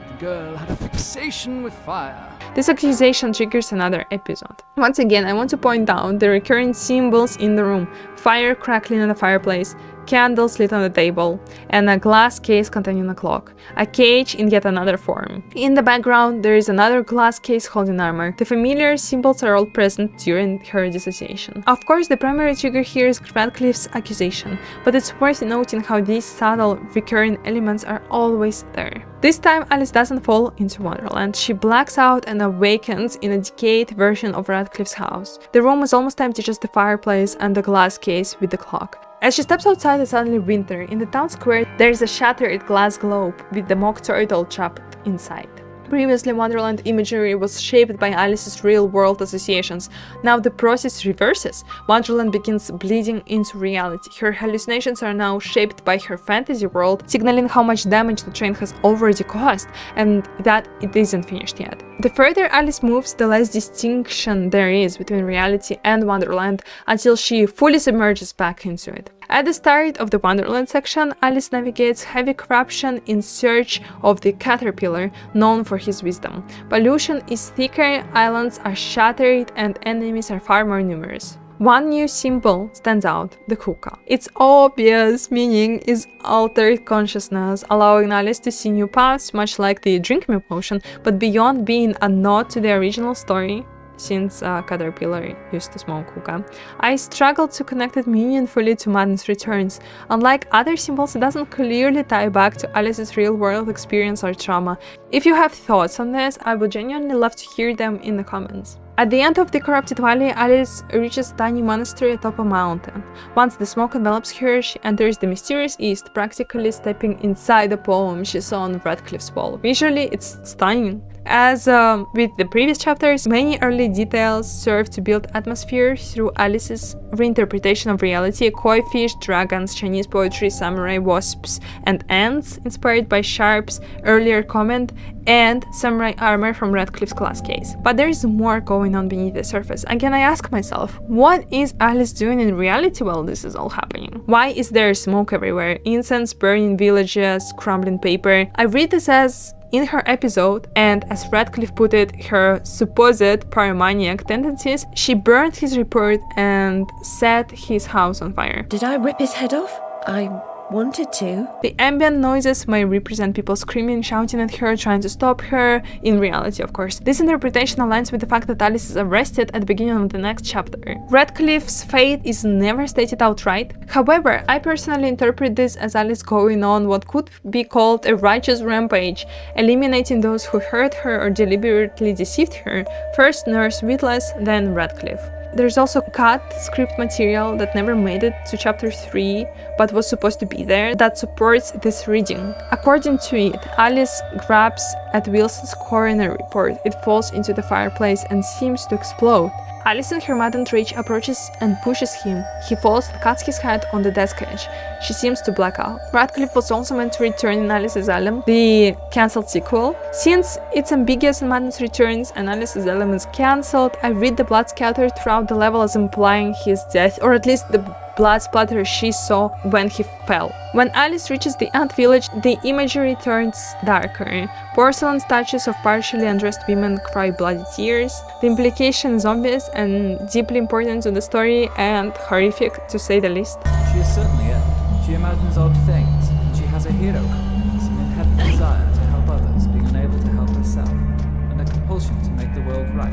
The girl had a fixation with fire. This accusation triggers another episode. Once again, I want to point out the recurring symbols in the room: fire crackling in the fireplace, candles lit on the table, and a glass case containing a clock, a cage in yet another form. In the background, there is another glass case holding armor. The familiar symbols are all present during her dissociation. Of course, the primary trigger here is Radcliffe's accusation, but it's worth noting how these subtle, recurring elements are always there. This time, Alice doesn't fall into Wonderland. She blacks out and awakens in a decayed version of Radcliffe's house. The room is almost empty, just the fireplace and the glass case with the clock. As she steps outside, it's suddenly winter. In the town square, there is a shattered glass globe with the mock turtle trapped inside. Previously, Wonderland imagery was shaped by Alice's real-world associations. Now the process reverses. Wonderland begins bleeding into reality. Her hallucinations are now shaped by her fantasy world, signaling how much damage the train has already caused, and that it isn't finished yet. The further Alice moves, the less distinction there is between reality and Wonderland, until she fully submerges back into it. At the start of the Wonderland section, Alice navigates heavy corruption in search of the caterpillar, known for his wisdom. Pollution is thicker, islands are shattered, and enemies are far more numerous. One new symbol stands out: the hookah. Its obvious meaning is altered consciousness, allowing Alice to see new paths, much like the drink me potion, but beyond being a nod to the original story, since Caterpillar used to smoke hookah, I struggled to connect it meaningfully to Madness Returns. Unlike other symbols, it doesn't clearly tie back to Alice's real-world experience or trauma. If you have thoughts on this, I would genuinely love to hear them in the comments. At the end of the Corrupted Valley, Alice reaches a tiny monastery atop a mountain. Once the smoke envelops her, she enters the mysterious East, practically stepping inside the poem she saw on Radcliffe's wall. Visually, it's stunning. As with the previous chapters, many early details serve to build atmosphere through Alice's reinterpretation of reality: koi fish, dragons, Chinese poetry, samurai, wasps, and ants, inspired by Sharp's earlier comment, and samurai armor from Radcliffe's glass case. But there is more going on beneath the surface. Again, I ask myself, what is Alice doing in reality while this is all happening? Why is there smoke everywhere? Incense, burning villages, crumbling paper. I read this as, in her episode, and as Radcliffe put it, her supposed pyromaniac tendencies, she burned his report and set his house on fire. Did I rip his head off? I wanted to. The ambient noises may represent people screaming, shouting at her, trying to stop her, in reality, of course. This interpretation aligns with the fact that Alice is arrested at the beginning of the next chapter. Radcliffe's fate is never stated outright. However, I personally interpret this as Alice going on what could be called a righteous rampage, eliminating those who hurt her or deliberately deceived her, first Nurse Witless, then Radcliffe. There's also cut script material that never made it to chapter 3, but was supposed to be there, that supports this reading. According to it, Alice grabs at Wilson's coroner report. It falls into the fireplace and seems to explode. Alice in her maddened rage approaches and pushes him. He falls and cuts his head on the desk edge. She seems to black out. Radcliffe was also meant to return in Alice Asylum, the cancelled sequel. Since it's ambiguous in Madness Returns and Alice Asylum is cancelled, I read the blood scattered throughout the level as implying his death, or at least the blood splatter she saw when he fell. When Alice reaches the ant village, the imagery turns darker. Porcelain statues of partially undressed women cry bloody tears. The implication is obvious and deeply important to the story, and horrific to say the least. She is certainly ill. She imagines odd things. She has a hero complex, an inherent desire to help others, being unable to help herself, and a compulsion to make the world right.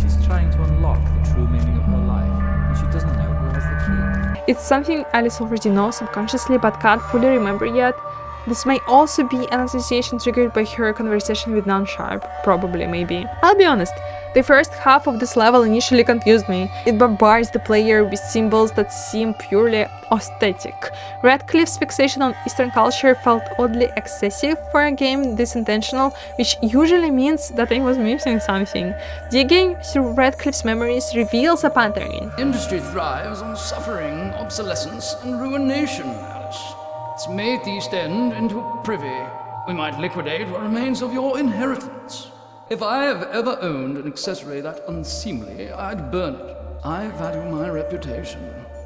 She's trying to unlock the true meaning It's something Alice already knows subconsciously but can't fully remember yet. This may also be an association triggered by her conversation with Non-Sharp, probably, maybe. I'll be honest, the first half of this level initially confused me. It bombards the player with symbols that seem purely aesthetic. Radcliffe's fixation on Eastern culture felt oddly excessive for a game this intentional, which usually means that I was missing something. Digging through Radcliffe's memories reveals a pattern. Industry thrives on suffering, obsolescence, and ruination, Alice. It's made the East End into a privy. We might liquidate what remains of your inheritance. If I have ever owned an accessory that unseemly, I'd burn it. I value my reputation.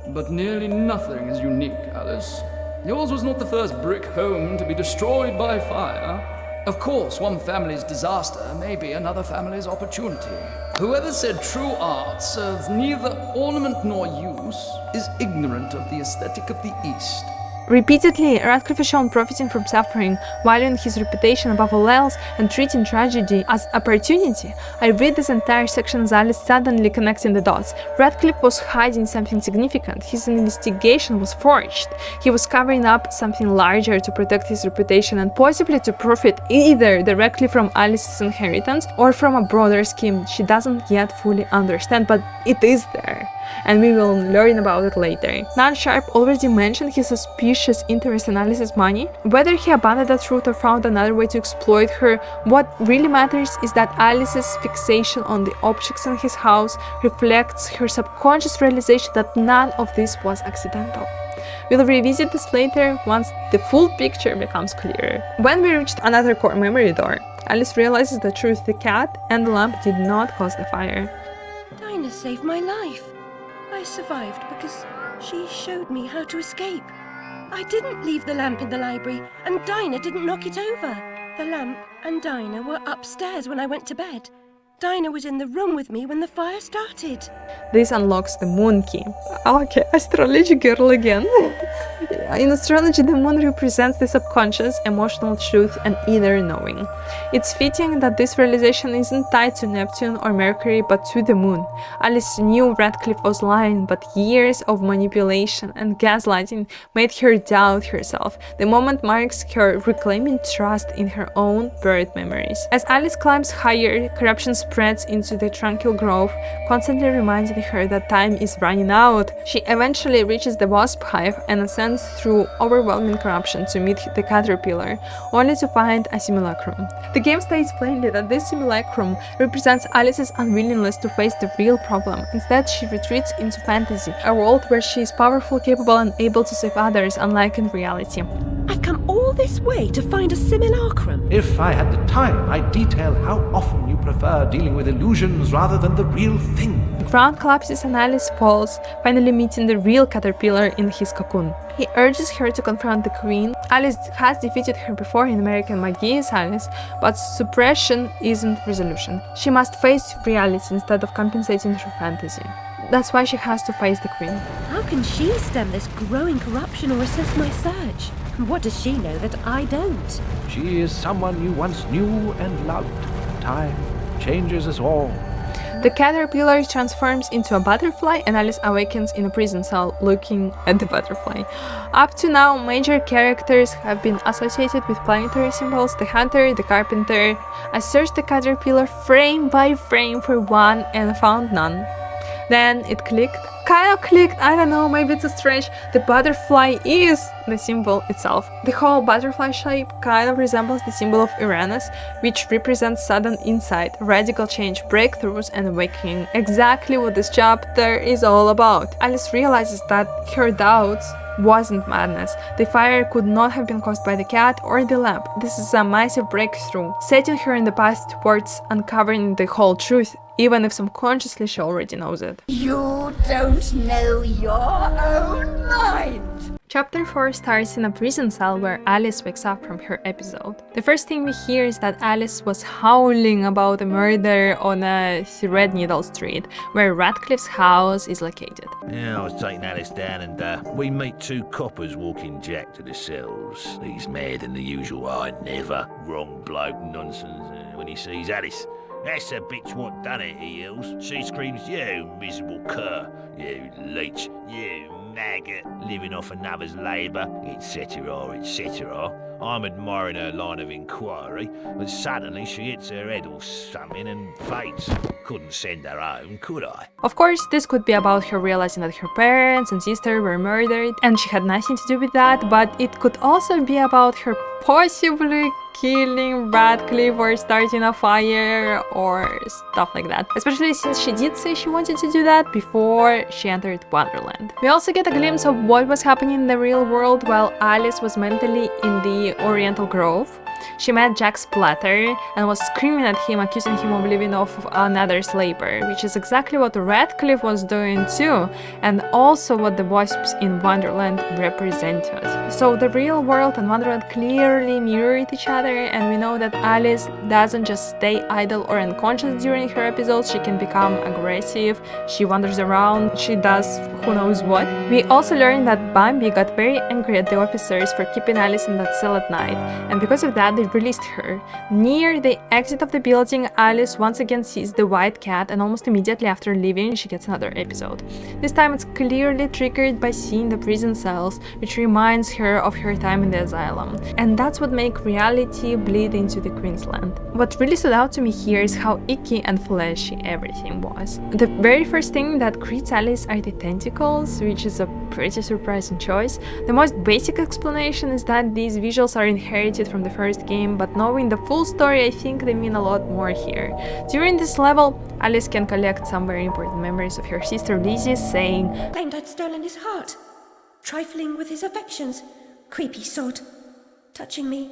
But nearly nothing is unique, Alice. Yours was not the first brick home to be destroyed by fire. Of course, one family's disaster may be another family's opportunity. Whoever said true art serves neither ornament nor use is ignorant of the aesthetic of the East. Repeatedly, Radcliffe is shown profiting from suffering, valuing his reputation above all else, and treating tragedy as opportunity. I read this entire section as Alice suddenly connecting the dots. Radcliffe was hiding something significant. His investigation was forged. He was covering up something larger to protect his reputation and possibly to profit either directly from Alice's inheritance or from a broader scheme she doesn't yet fully understand, but it is there. And we will learn about it later. Non-Sharp already mentioned his suspicious interest in Alice's money. Whether he abandoned that route or found another way to exploit her, what really matters is that Alice's fixation on the objects in his house reflects her subconscious realization that none of this was accidental. We'll revisit this later once the full picture becomes clearer. When we reached another core memory door, Alice realizes the truth: the cat and the lamp did not cause the fire. Dinah saved my life. I survived because she showed me how to escape. I didn't leave the lamp in the library, and Dinah didn't knock it over. The lamp and Dinah were upstairs when I went to bed. Dinah was in the room with me when the fire started. This unlocks the moon key. Okay, astrology girl again. In astrology, the moon represents the subconscious, emotional truth and inner knowing. It's fitting that this realization isn't tied to Neptune or Mercury, but to the moon. Alice knew Radcliffe was lying, but years of manipulation and gaslighting made her doubt herself. The moment marks her reclaiming trust in her own buried memories. As Alice climbs higher, corruption spreads into the tranquil grove, constantly reminding her that time is running out. She eventually reaches the wasp hive and ascends through overwhelming corruption to meet the caterpillar, only to find a simulacrum. The game states plainly that this simulacrum represents Alice's unwillingness to face the real problem. Instead, she retreats into fantasy, a world where she is powerful, capable, and able to save others, unlike in reality. I've come all this way to find a simulacrum. If I had the time, I'd detail how often you prefer dealing with illusions rather than the real thing. The ground collapses and Alice falls, finally meeting the real caterpillar in his cocoon. He urges her to confront the queen. Alice has defeated her before in American Mcgee's Alice, but suppression isn't resolution. She must face reality instead of compensating through fantasy. That's why she has to face the queen. How can she stem this growing corruption or assist my search? What does she know that I don't? She is someone you once knew and loved. Time changes us all. The caterpillar transforms into a butterfly and Alice awakens in a prison cell looking at the butterfly. Up to now, major characters have been associated with planetary symbols: the hunter, the carpenter. I searched the caterpillar frame by frame for one and found none. Then it clicked. Kind of clicked, I don't know, maybe it's a stretch. The butterfly is the symbol itself. The whole butterfly shape kind of resembles the symbol of Uranus, which represents sudden insight, radical change, breakthroughs, and awakening. Exactly what this chapter is all about. Alice realizes that her doubts wasn't madness. The fire could not have been caused by the cat or the lamp. This is a massive breakthrough, setting her in the path towards uncovering the whole truth, even if subconsciously she already knows it. You don't know your own mind! Chapter 4 starts in a prison cell where Alice wakes up from her episode. The first thing we hear is that Alice was howling about a murder on a Threadneedle Street, where Radcliffe's house is located. Yeah, I was taking Alice down and we meet two coppers walking Jack to the cells. He's mad than the usual I never wrong bloke nonsense when he sees Alice. That's the bitch what done it, he yells. She screams, you miserable cur, you leech, you maggot, living off another's labour, etc., etc. I'm admiring her line of inquiry, but suddenly she hits her head or something and faints. Couldn't send her home, could I? Of course, this could be about her realizing that her parents and sister were murdered and she had nothing to do with that, but it could also be about her possibly killing Radcliffe or starting a fire or stuff like that, especially since she did say she wanted to do that before she entered Wonderland. We also get a glimpse of what was happening in the real world while Alice was mentally in the Oriental Grove. She met Jack Splatter and was screaming at him, accusing him of living off another's labor, which is exactly what Radcliffe was doing too, and also what the wasps in Wonderland represented. So the real world and Wonderland clearly mirrored each other, and we know that Alice doesn't just stay idle or unconscious during her episodes, she can become aggressive, she wanders around, she does who knows what. We also learned that Bambi got very angry at the officers for keeping Alice in that cell at night, and because of that they released her. Near the exit of the building, Alice once again sees the white cat, and almost immediately after leaving she gets another episode. This time it's clearly triggered by seeing the prison cells, which reminds her of her time in the asylum. And that's what makes reality bleed into the Queensland. What really stood out to me here is how icky and fleshy everything was. The very first thing that greets Alice are the tentacles, which is a pretty surprising choice. The most basic explanation is that these visuals are inherited from the first game, but knowing the full story, I think they mean a lot more here. During this level, Alice can collect some very important memories of her sister Lizzie saying, "Claimed I'd stolen his heart, trifling with his affections, creepy sod, touching me.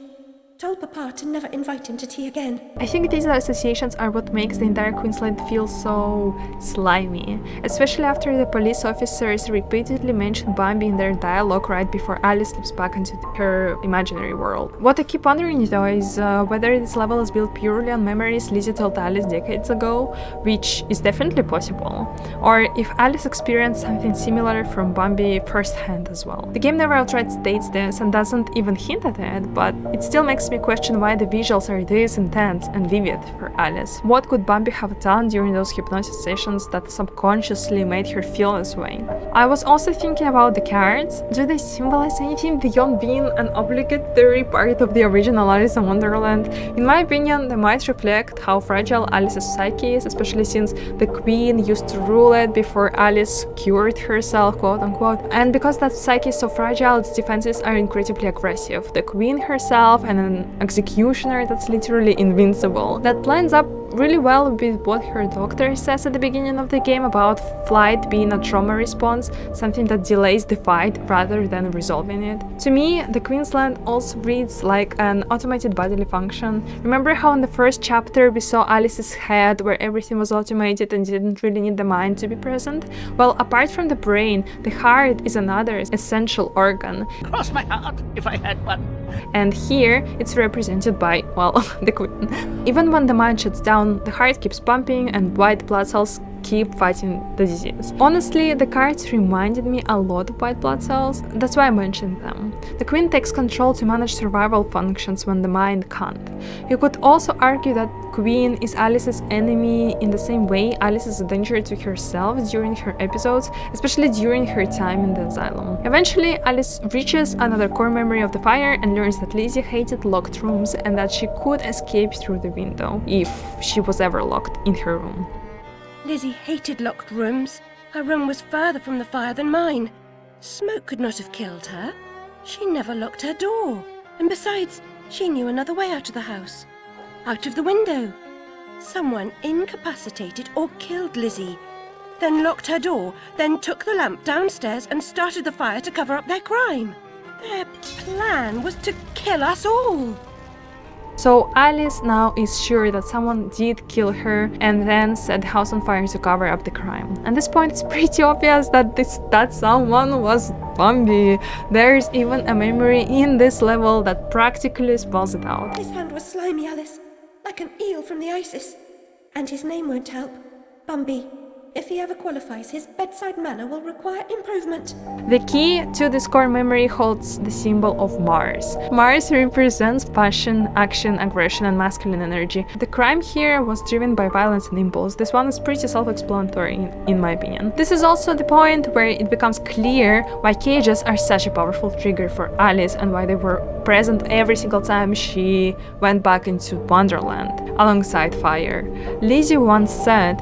Told Papa to never invite him to tea again." I think these associations are what makes the entire Queensland feel so slimy, especially after the police officers repeatedly mention Bambi in their dialogue right before Alice slips back into her imaginary world. What I keep wondering though is whether this level is built purely on memories Lizzie told Alice decades ago, which is definitely possible, or if Alice experienced something similar from Bambi firsthand as well. The game never outright states this and doesn't even hint at it, but it still makes me question why the visuals are this intense and vivid for Alice. What could Bambi have done during those hypnosis sessions that subconsciously made her feel this way? I was also thinking about the cards. Do they symbolize anything beyond being an obligatory part of the original Alice in Wonderland? In my opinion, they might reflect how fragile Alice's psyche is, especially since the Queen used to rule it before Alice cured herself, quote unquote. And because that psyche is so fragile, its defenses are incredibly aggressive. The Queen herself and an executioner that's literally invincible. That lines up really well with what her doctor says at the beginning of the game about flight being a trauma response, something that delays the fight rather than resolving it. To me, the Queensland also reads like an automated bodily function. Remember how in the first chapter we saw Alice's head where everything was automated and didn't really need the mind to be present? Well, apart from the brain, the heart is another essential organ. Cross my heart if I had one. And here it's represented by, well, the Queen. Even when the mind shuts down, the heart keeps pumping and white blood cells keep fighting the disease. Honestly, the cards reminded me a lot of white blood cells, that's why I mentioned them. The Queen takes control to manage survival functions when the mind can't. You could also argue that Queen is Alice's enemy in the same way Alice is a danger to herself during her episodes, especially during her time in the asylum. Eventually, Alice reaches another core memory of the fire and learns that Lizzie hated locked rooms and that she could escape through the window, if she was ever locked in her room. Lizzie hated locked rooms. Her room was further from the fire than mine. Smoke could not have killed her. She never locked her door. And besides, she knew another way out of the house. Out of the window. Someone incapacitated or killed Lizzie, then locked her door, then took the lamp downstairs and started the fire to cover up their crime. Their plan was to kill us all. So Alice now is sure that someone did kill her and then set the house on fire to cover up the crime. At this point, it's pretty obvious that someone was Bambi. There's even a memory in this level that practically spells it out. His hand was slimy, Alice, like an eel from the Isis. And his name won't help. Bambi. If he ever qualifies, his bedside manner will require improvement. The key to this core memory holds the symbol of Mars. Mars represents passion, action, aggression, and masculine energy. The crime here was driven by violence and impulse. This one is pretty self-explanatory in my opinion. This is also the point where it becomes clear why cages are such a powerful trigger for Alice and why they were present every single time she went back into Wonderland, alongside fire. Lizzie once said,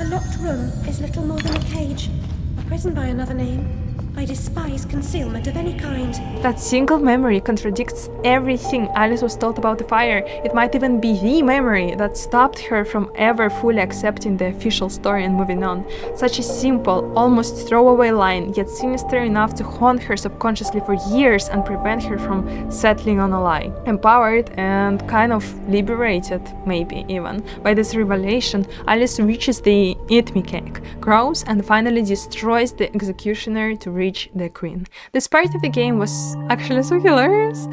"A locked room is little more than a cage, a prison by another name. I despise concealment of any kind." That single memory contradicts everything Alice was taught about the fire. It might even be the memory that stopped her from ever fully accepting the official story and moving on. Such a simple, almost throwaway line, yet sinister enough to haunt her subconsciously for years and prevent her from settling on a lie. Empowered and kind of liberated, maybe even, by this revelation, Alice reaches the Arithmya cake, grows, and finally destroys the executioner to reach the queen. This part of the game was actually so hilarious.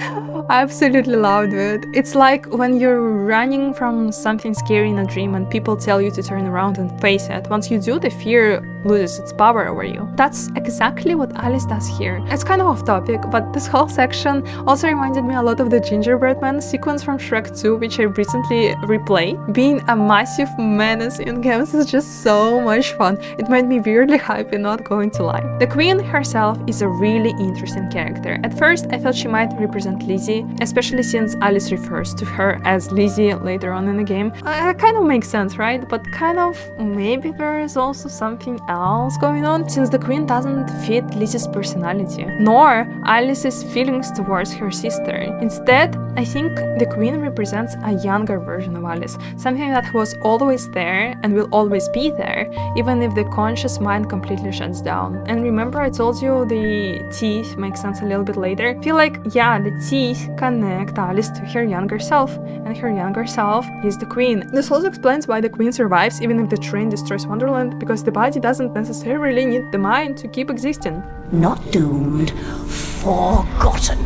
I absolutely loved it. It's like when you're running from something scary in a dream and people tell you to turn around and face it. Once you do, the fear loses its power over you. That's exactly what Alice does here. It's kind of off topic, but this whole section also reminded me a lot of the gingerbread man sequence from Shrek 2, which I recently replayed. Being a massive menace in games is just so much fun. It made me weirdly happy, not going to lie. The queen herself is a really interesting character. At first, I thought she might represent Lizzie, especially since Alice refers to her as Lizzie later on in the game. Kind of makes sense, right? But kind of maybe there is also something else going on, since the queen doesn't fit Lizzie's personality, nor Alice's feelings towards her sister. Instead, I think the queen represents a younger version of Alice, something that was always there and will always be there, even if the conscious mind completely shuts down. And remember, I told you the teeth make sense a little bit later. I feel like, yeah, the teeth connect Alice to her younger self, and her younger self is the queen. This also explains why the queen survives even if the train destroys Wonderland, because the body doesn't necessarily need the mind to keep existing. Not doomed, forgotten.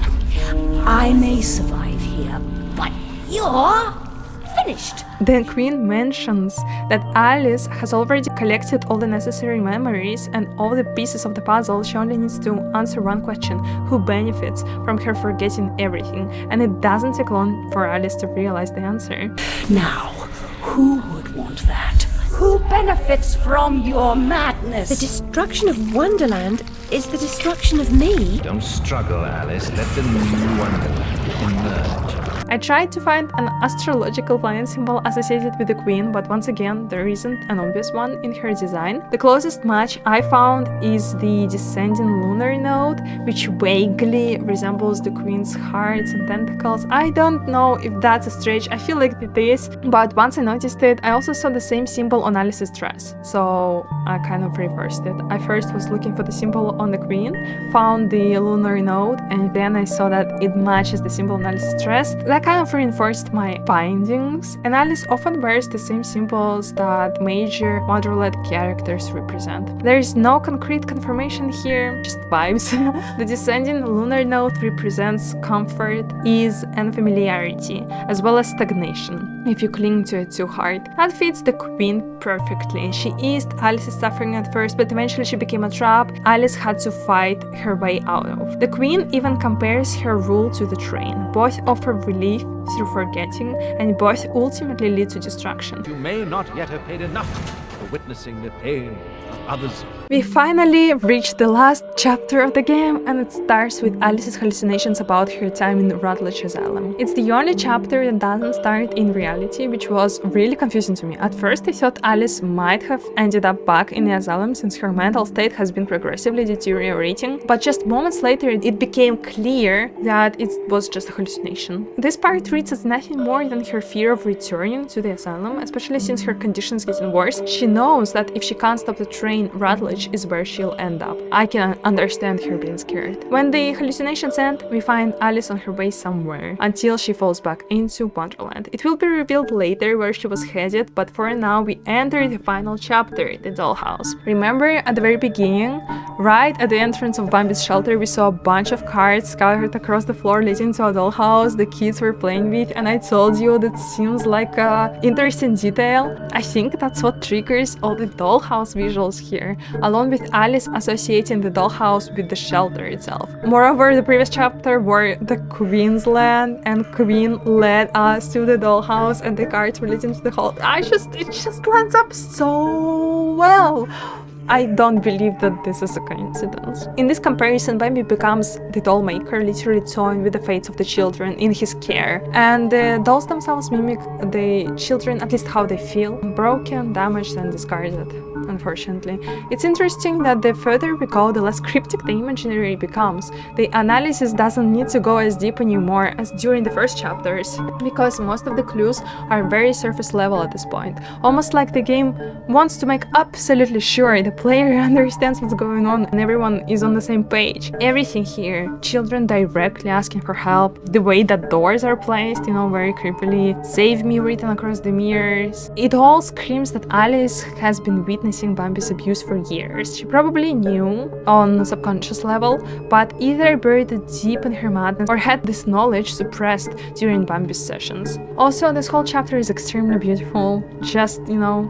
I may survive here, but you're finished. The queen mentions that Alice has already collected all the necessary memories and all the pieces of the puzzle. She only needs to answer one question: who benefits from her forgetting everything? And it doesn't take long for Alice to realize the answer. Now, who would want that? Who benefits from your madness? The destruction of Wonderland is the destruction of me. Don't struggle, Alice. Let the new Wonderland emerge. I tried to find an astrological lion symbol associated with the queen, but once again, there isn't an obvious one in her design. The closest match I found is the descending lunar node, which vaguely resembles the queen's hearts and tentacles. I don't know if that's a stretch, I feel like it is, but once I noticed it, I also saw the same symbol on Alice's dress, so I kind of reversed it. I first was looking for the symbol on the queen, found the lunar node, and then I saw that it matches the symbol on Alice's dress. That kind of reinforced my findings, and Alice often wears the same symbols that major Wonderland characters represent. There is no concrete confirmation here, just vibes. The descending lunar node represents comfort, ease, and familiarity, as well as stagnation, if you cling to it too hard. That fits the queen perfectly. She eased Alice's suffering at first, but eventually she became a trap Alice had to fight her way out of. The queen even compares her rule to the train. Both offer relief through forgetting, and both ultimately lead to destruction. You may not yet have paid enough for witnessing the pain of others. We finally reached the last chapter of the game, and it starts with Alice's hallucinations about her time in Rutledge Asylum. It's the only chapter that doesn't start in reality, which was really confusing to me. At first I thought Alice might have ended up back in the asylum since her mental state has been progressively deteriorating, but just moments later it became clear that it was just a hallucination. This part reads as nothing more than her fear of returning to the asylum, especially since her conditions getting worse. She knows that if she can't stop the train, Rutledge is where she'll end up. I can understand her being scared. When the hallucinations end, we find Alice on her way somewhere, until she falls back into Wonderland. It will be revealed later where she was headed, but for now we enter the final chapter, the Dollhouse. Remember at the very beginning Right at the entrance of Bambi's shelter, we saw a bunch of cards scattered across the floor leading to a dollhouse the kids were playing with, and I told you that seems like an interesting detail. I think that's what triggers all the dollhouse visuals here, along with Alice associating the dollhouse with the shelter itself. Moreover, the previous chapter were the Queensland, and Queen led us to the dollhouse and the cards were leading to the hall. It just lines up so well. I don't believe that this is a coincidence. In this comparison, Bambi becomes the doll maker, literally toying with the fates of the children in his care. And the dolls themselves mimic the children, at least how they feel, broken, damaged, and discarded, unfortunately. It's interesting that the further we go, the less cryptic the imaginary becomes. The analysis doesn't need to go as deep anymore as during the first chapters, because most of the clues are very surface level at this point. Almost like the game wants to make absolutely sure the player understands what's going on and everyone is on the same page. Everything here, children directly asking for help, the way that doors are placed, very creepily, "Save me" written across the mirrors. It all screams that Alice has been witnessing Bambi's abuse for years. She probably knew on a subconscious level, but either buried it deep in her madness or had this knowledge suppressed during Bambi's sessions. Also, this whole chapter is extremely beautiful. Just,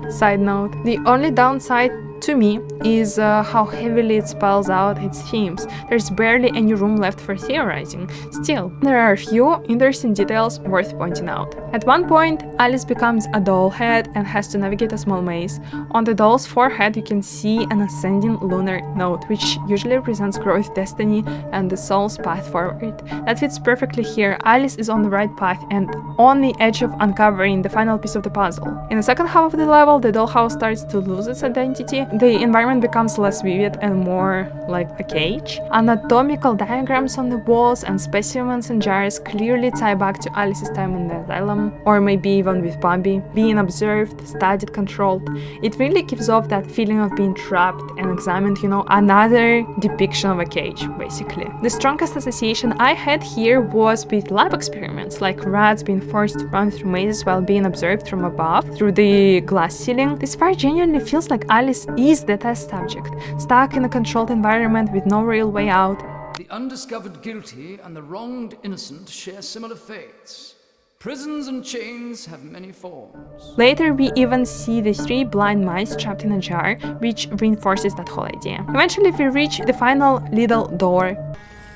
side note. The only downside to me is how heavily it spells out its themes. There's barely any room left for theorizing. Still, there are a few interesting details worth pointing out. At one point, Alice becomes a doll head and has to navigate a small maze. On the doll's forehead, you can see an ascending lunar node, which usually represents growth, destiny, and the soul's path forward. That fits perfectly here. Alice is on the right path and on the edge of uncovering the final piece of the puzzle. In the second half of the level, the dollhouse starts to lose its identity. The environment becomes less vivid and more like a cage. Anatomical diagrams on the walls and specimens in jars clearly tie back to Alice's time in the asylum, or maybe even with Bambi, being observed, studied, controlled. It really gives off that feeling of being trapped and examined, another depiction of a cage, basically. The strongest association I had here was with lab experiments, like rats being forced to run through mazes while being observed from above through the glass ceiling. This part genuinely feels like Alice is the test subject, stuck in a controlled environment with no real way out. The undiscovered guilty and the wronged innocent share similar fates. Prisons and chains have many forms. Later, we even see the 3 blind mice trapped in a jar, which reinforces that whole idea. Eventually, we reach the final little door.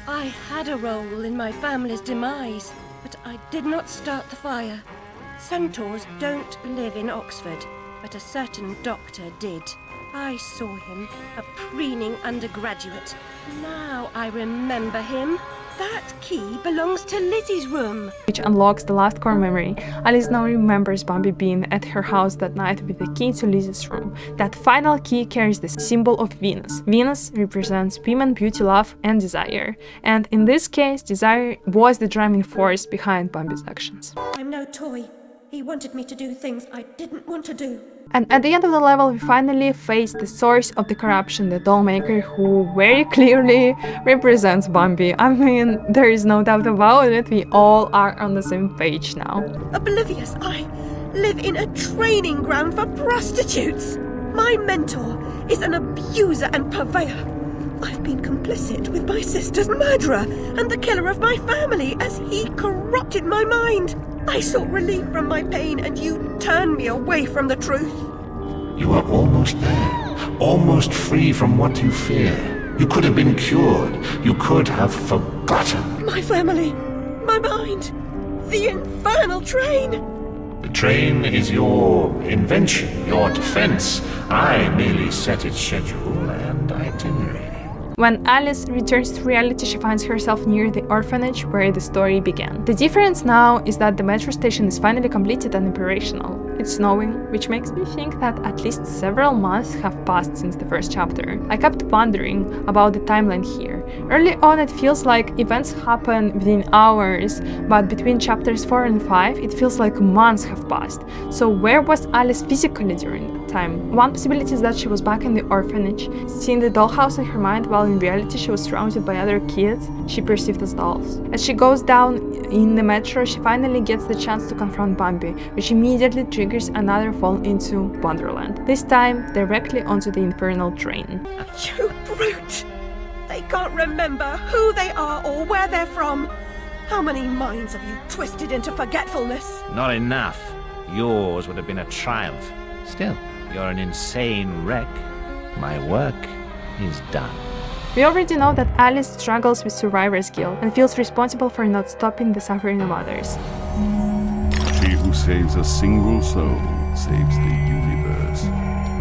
I had a role in my family's demise, but I did not start the fire. Centaurs don't live in Oxford, but a certain doctor did. I saw him, a preening undergraduate. Now I remember him. That key belongs to Lizzie's room, which unlocks the last core memory. Alice now remembers Bambi being at her house that night with the key to Lizzie's room. That final key carries the symbol of Venus. Venus represents women, beauty, love, and desire. And in this case, desire was the driving force behind Bambi's actions. I'm no toy. He wanted me to do things I didn't want to do. And at the end of the level, we finally face the source of the corruption, the doll maker, who very clearly represents Bambi. I mean, there is no doubt about it, we all are on the same page now. Oblivious, I live in a training ground for prostitutes. My mentor is an abuser and purveyor. I've been complicit with my sister's murderer and the killer of my family as he corrupted my mind. I sought relief from my pain and you turned me away from the truth. You are almost there, almost free from what you fear. You could have been cured. You could have forgotten. My family, my mind, the infernal train. The train is your invention, your defense. I merely set its schedule and itinerary. When Alice returns to reality, she finds herself near the orphanage where the story began. The difference now is that the metro station is finally completed and operational. It's snowing, which makes me think that at least several months have passed since the first chapter. I kept wondering about the timeline here. Early on, it feels like events happen within hours, but between chapters 4 and 5, it feels like months have passed. So where was Alice physically during that time? One possibility is that she was back in the orphanage, seeing the dollhouse in her mind, while in reality she was surrounded by other kids she perceived as dolls. As she goes down in the metro, she finally gets the chance to confront Bambi, which immediately triggers triggers another fall into Wonderland, this time directly onto the infernal train. You brute! They can't remember who they are or where they're from. How many minds have you twisted into forgetfulness? Not enough. Yours would have been a triumph. Still, you're an insane wreck. My work is done. We already know that Alice struggles with survivor's guilt and feels responsible for not stopping the suffering of others. She who saves a single soul saves the universe.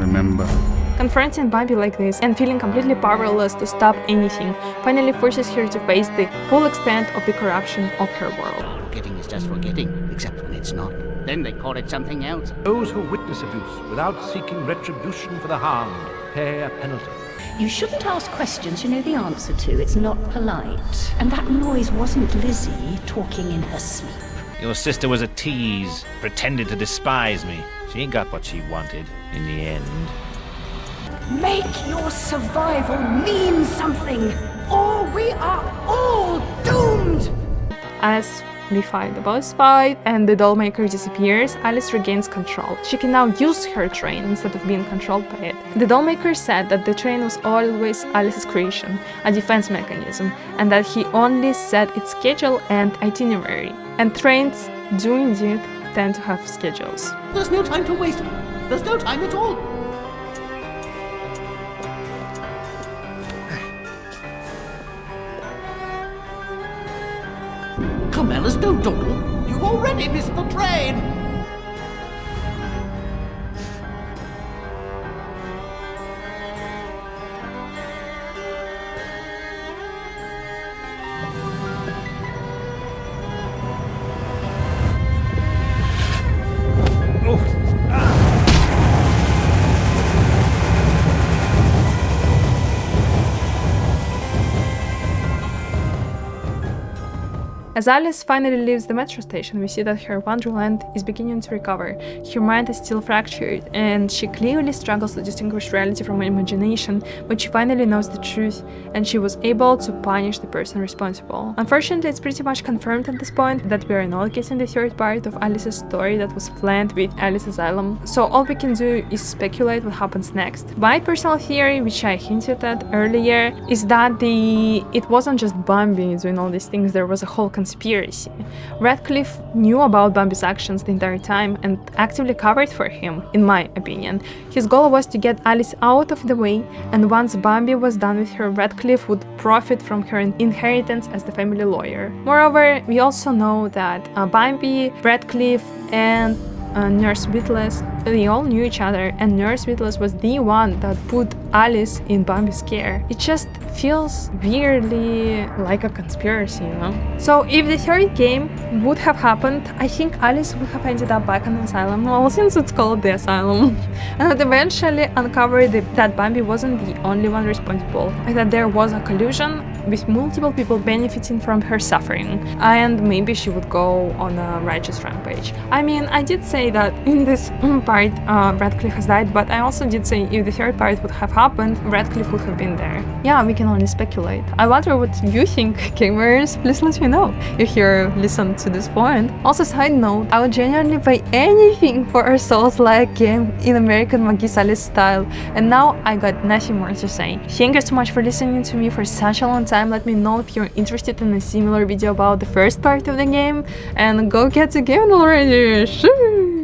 Remember? Confronting Bambi like this and feeling completely powerless to stop anything finally forces her to face the full extent of the corruption of her world. Forgetting is just forgetting, except when it's not. Then they call it something else. Those who witness abuse without seeking retribution for the harmed pay a penalty. You shouldn't ask questions you know the answer to. It's not polite. And that noise wasn't Lizzie talking in her sleep. Your sister was a tease, pretended to despise me. She ain't got what she wanted in the end. Make your survival mean something, or we are all doomed! As we fight the boss fight and the doll maker disappears, Alice regains control. She can now use her train instead of being controlled by it. The doll maker said that the train was always Alice's creation, a defense mechanism, and that he only set its schedule and itinerary. And trains do indeed tend to have schedules. There's no time to waste. There's no time at all. Come, Alice, don't dawdle. You've already missed the train. As Alice finally leaves the metro station, we see that her Wonderland is beginning to recover. Her mind is still fractured, and she clearly struggles to distinguish reality from imagination, but she finally knows the truth, and she was able to punish the person responsible. Unfortunately, it's pretty much confirmed at this point that we are not getting the third part of Alice's story that was planned with Alice Asylum, so all we can do is speculate what happens next. My personal theory, which I hinted at earlier, is that it wasn't just Bambi doing all these things, there was a whole conspiracy. Radcliffe knew about Bambi's actions the entire time and actively covered for him, in my opinion. His goal was to get Alice out of the way, and once Bambi was done with her, Radcliffe would profit from her inheritance as the family lawyer. Moreover, we also know that Bambi, Radcliffe, and Nurse Witless, they all knew each other, and Nurse Witless was the one that put Alice in Bambi's care. It just feels weirdly like a conspiracy, you know? So if the third game would have happened, I think Alice would have ended up back in the asylum, well, since it's called the asylum, and would eventually uncover that Bambi wasn't the only one responsible, and that there was a collusion with multiple people benefiting from her suffering, and maybe she would go on a righteous rampage. I mean, I did say that in this part Radcliffe has died, but I also did say if the third part would have happened, Radcliffe would have been there. Yeah, we can only speculate. I wonder what you think, gamers. Please let me know if you're listened to this point. Also, side note, I would genuinely buy anything for a Souls-like game in American Mcgee Alice style, and now I got nothing more to say. Thank you so much for listening to me for such a long time. Let me know if you're interested in a similar video about the first part of the game, and go get the game already. Sure.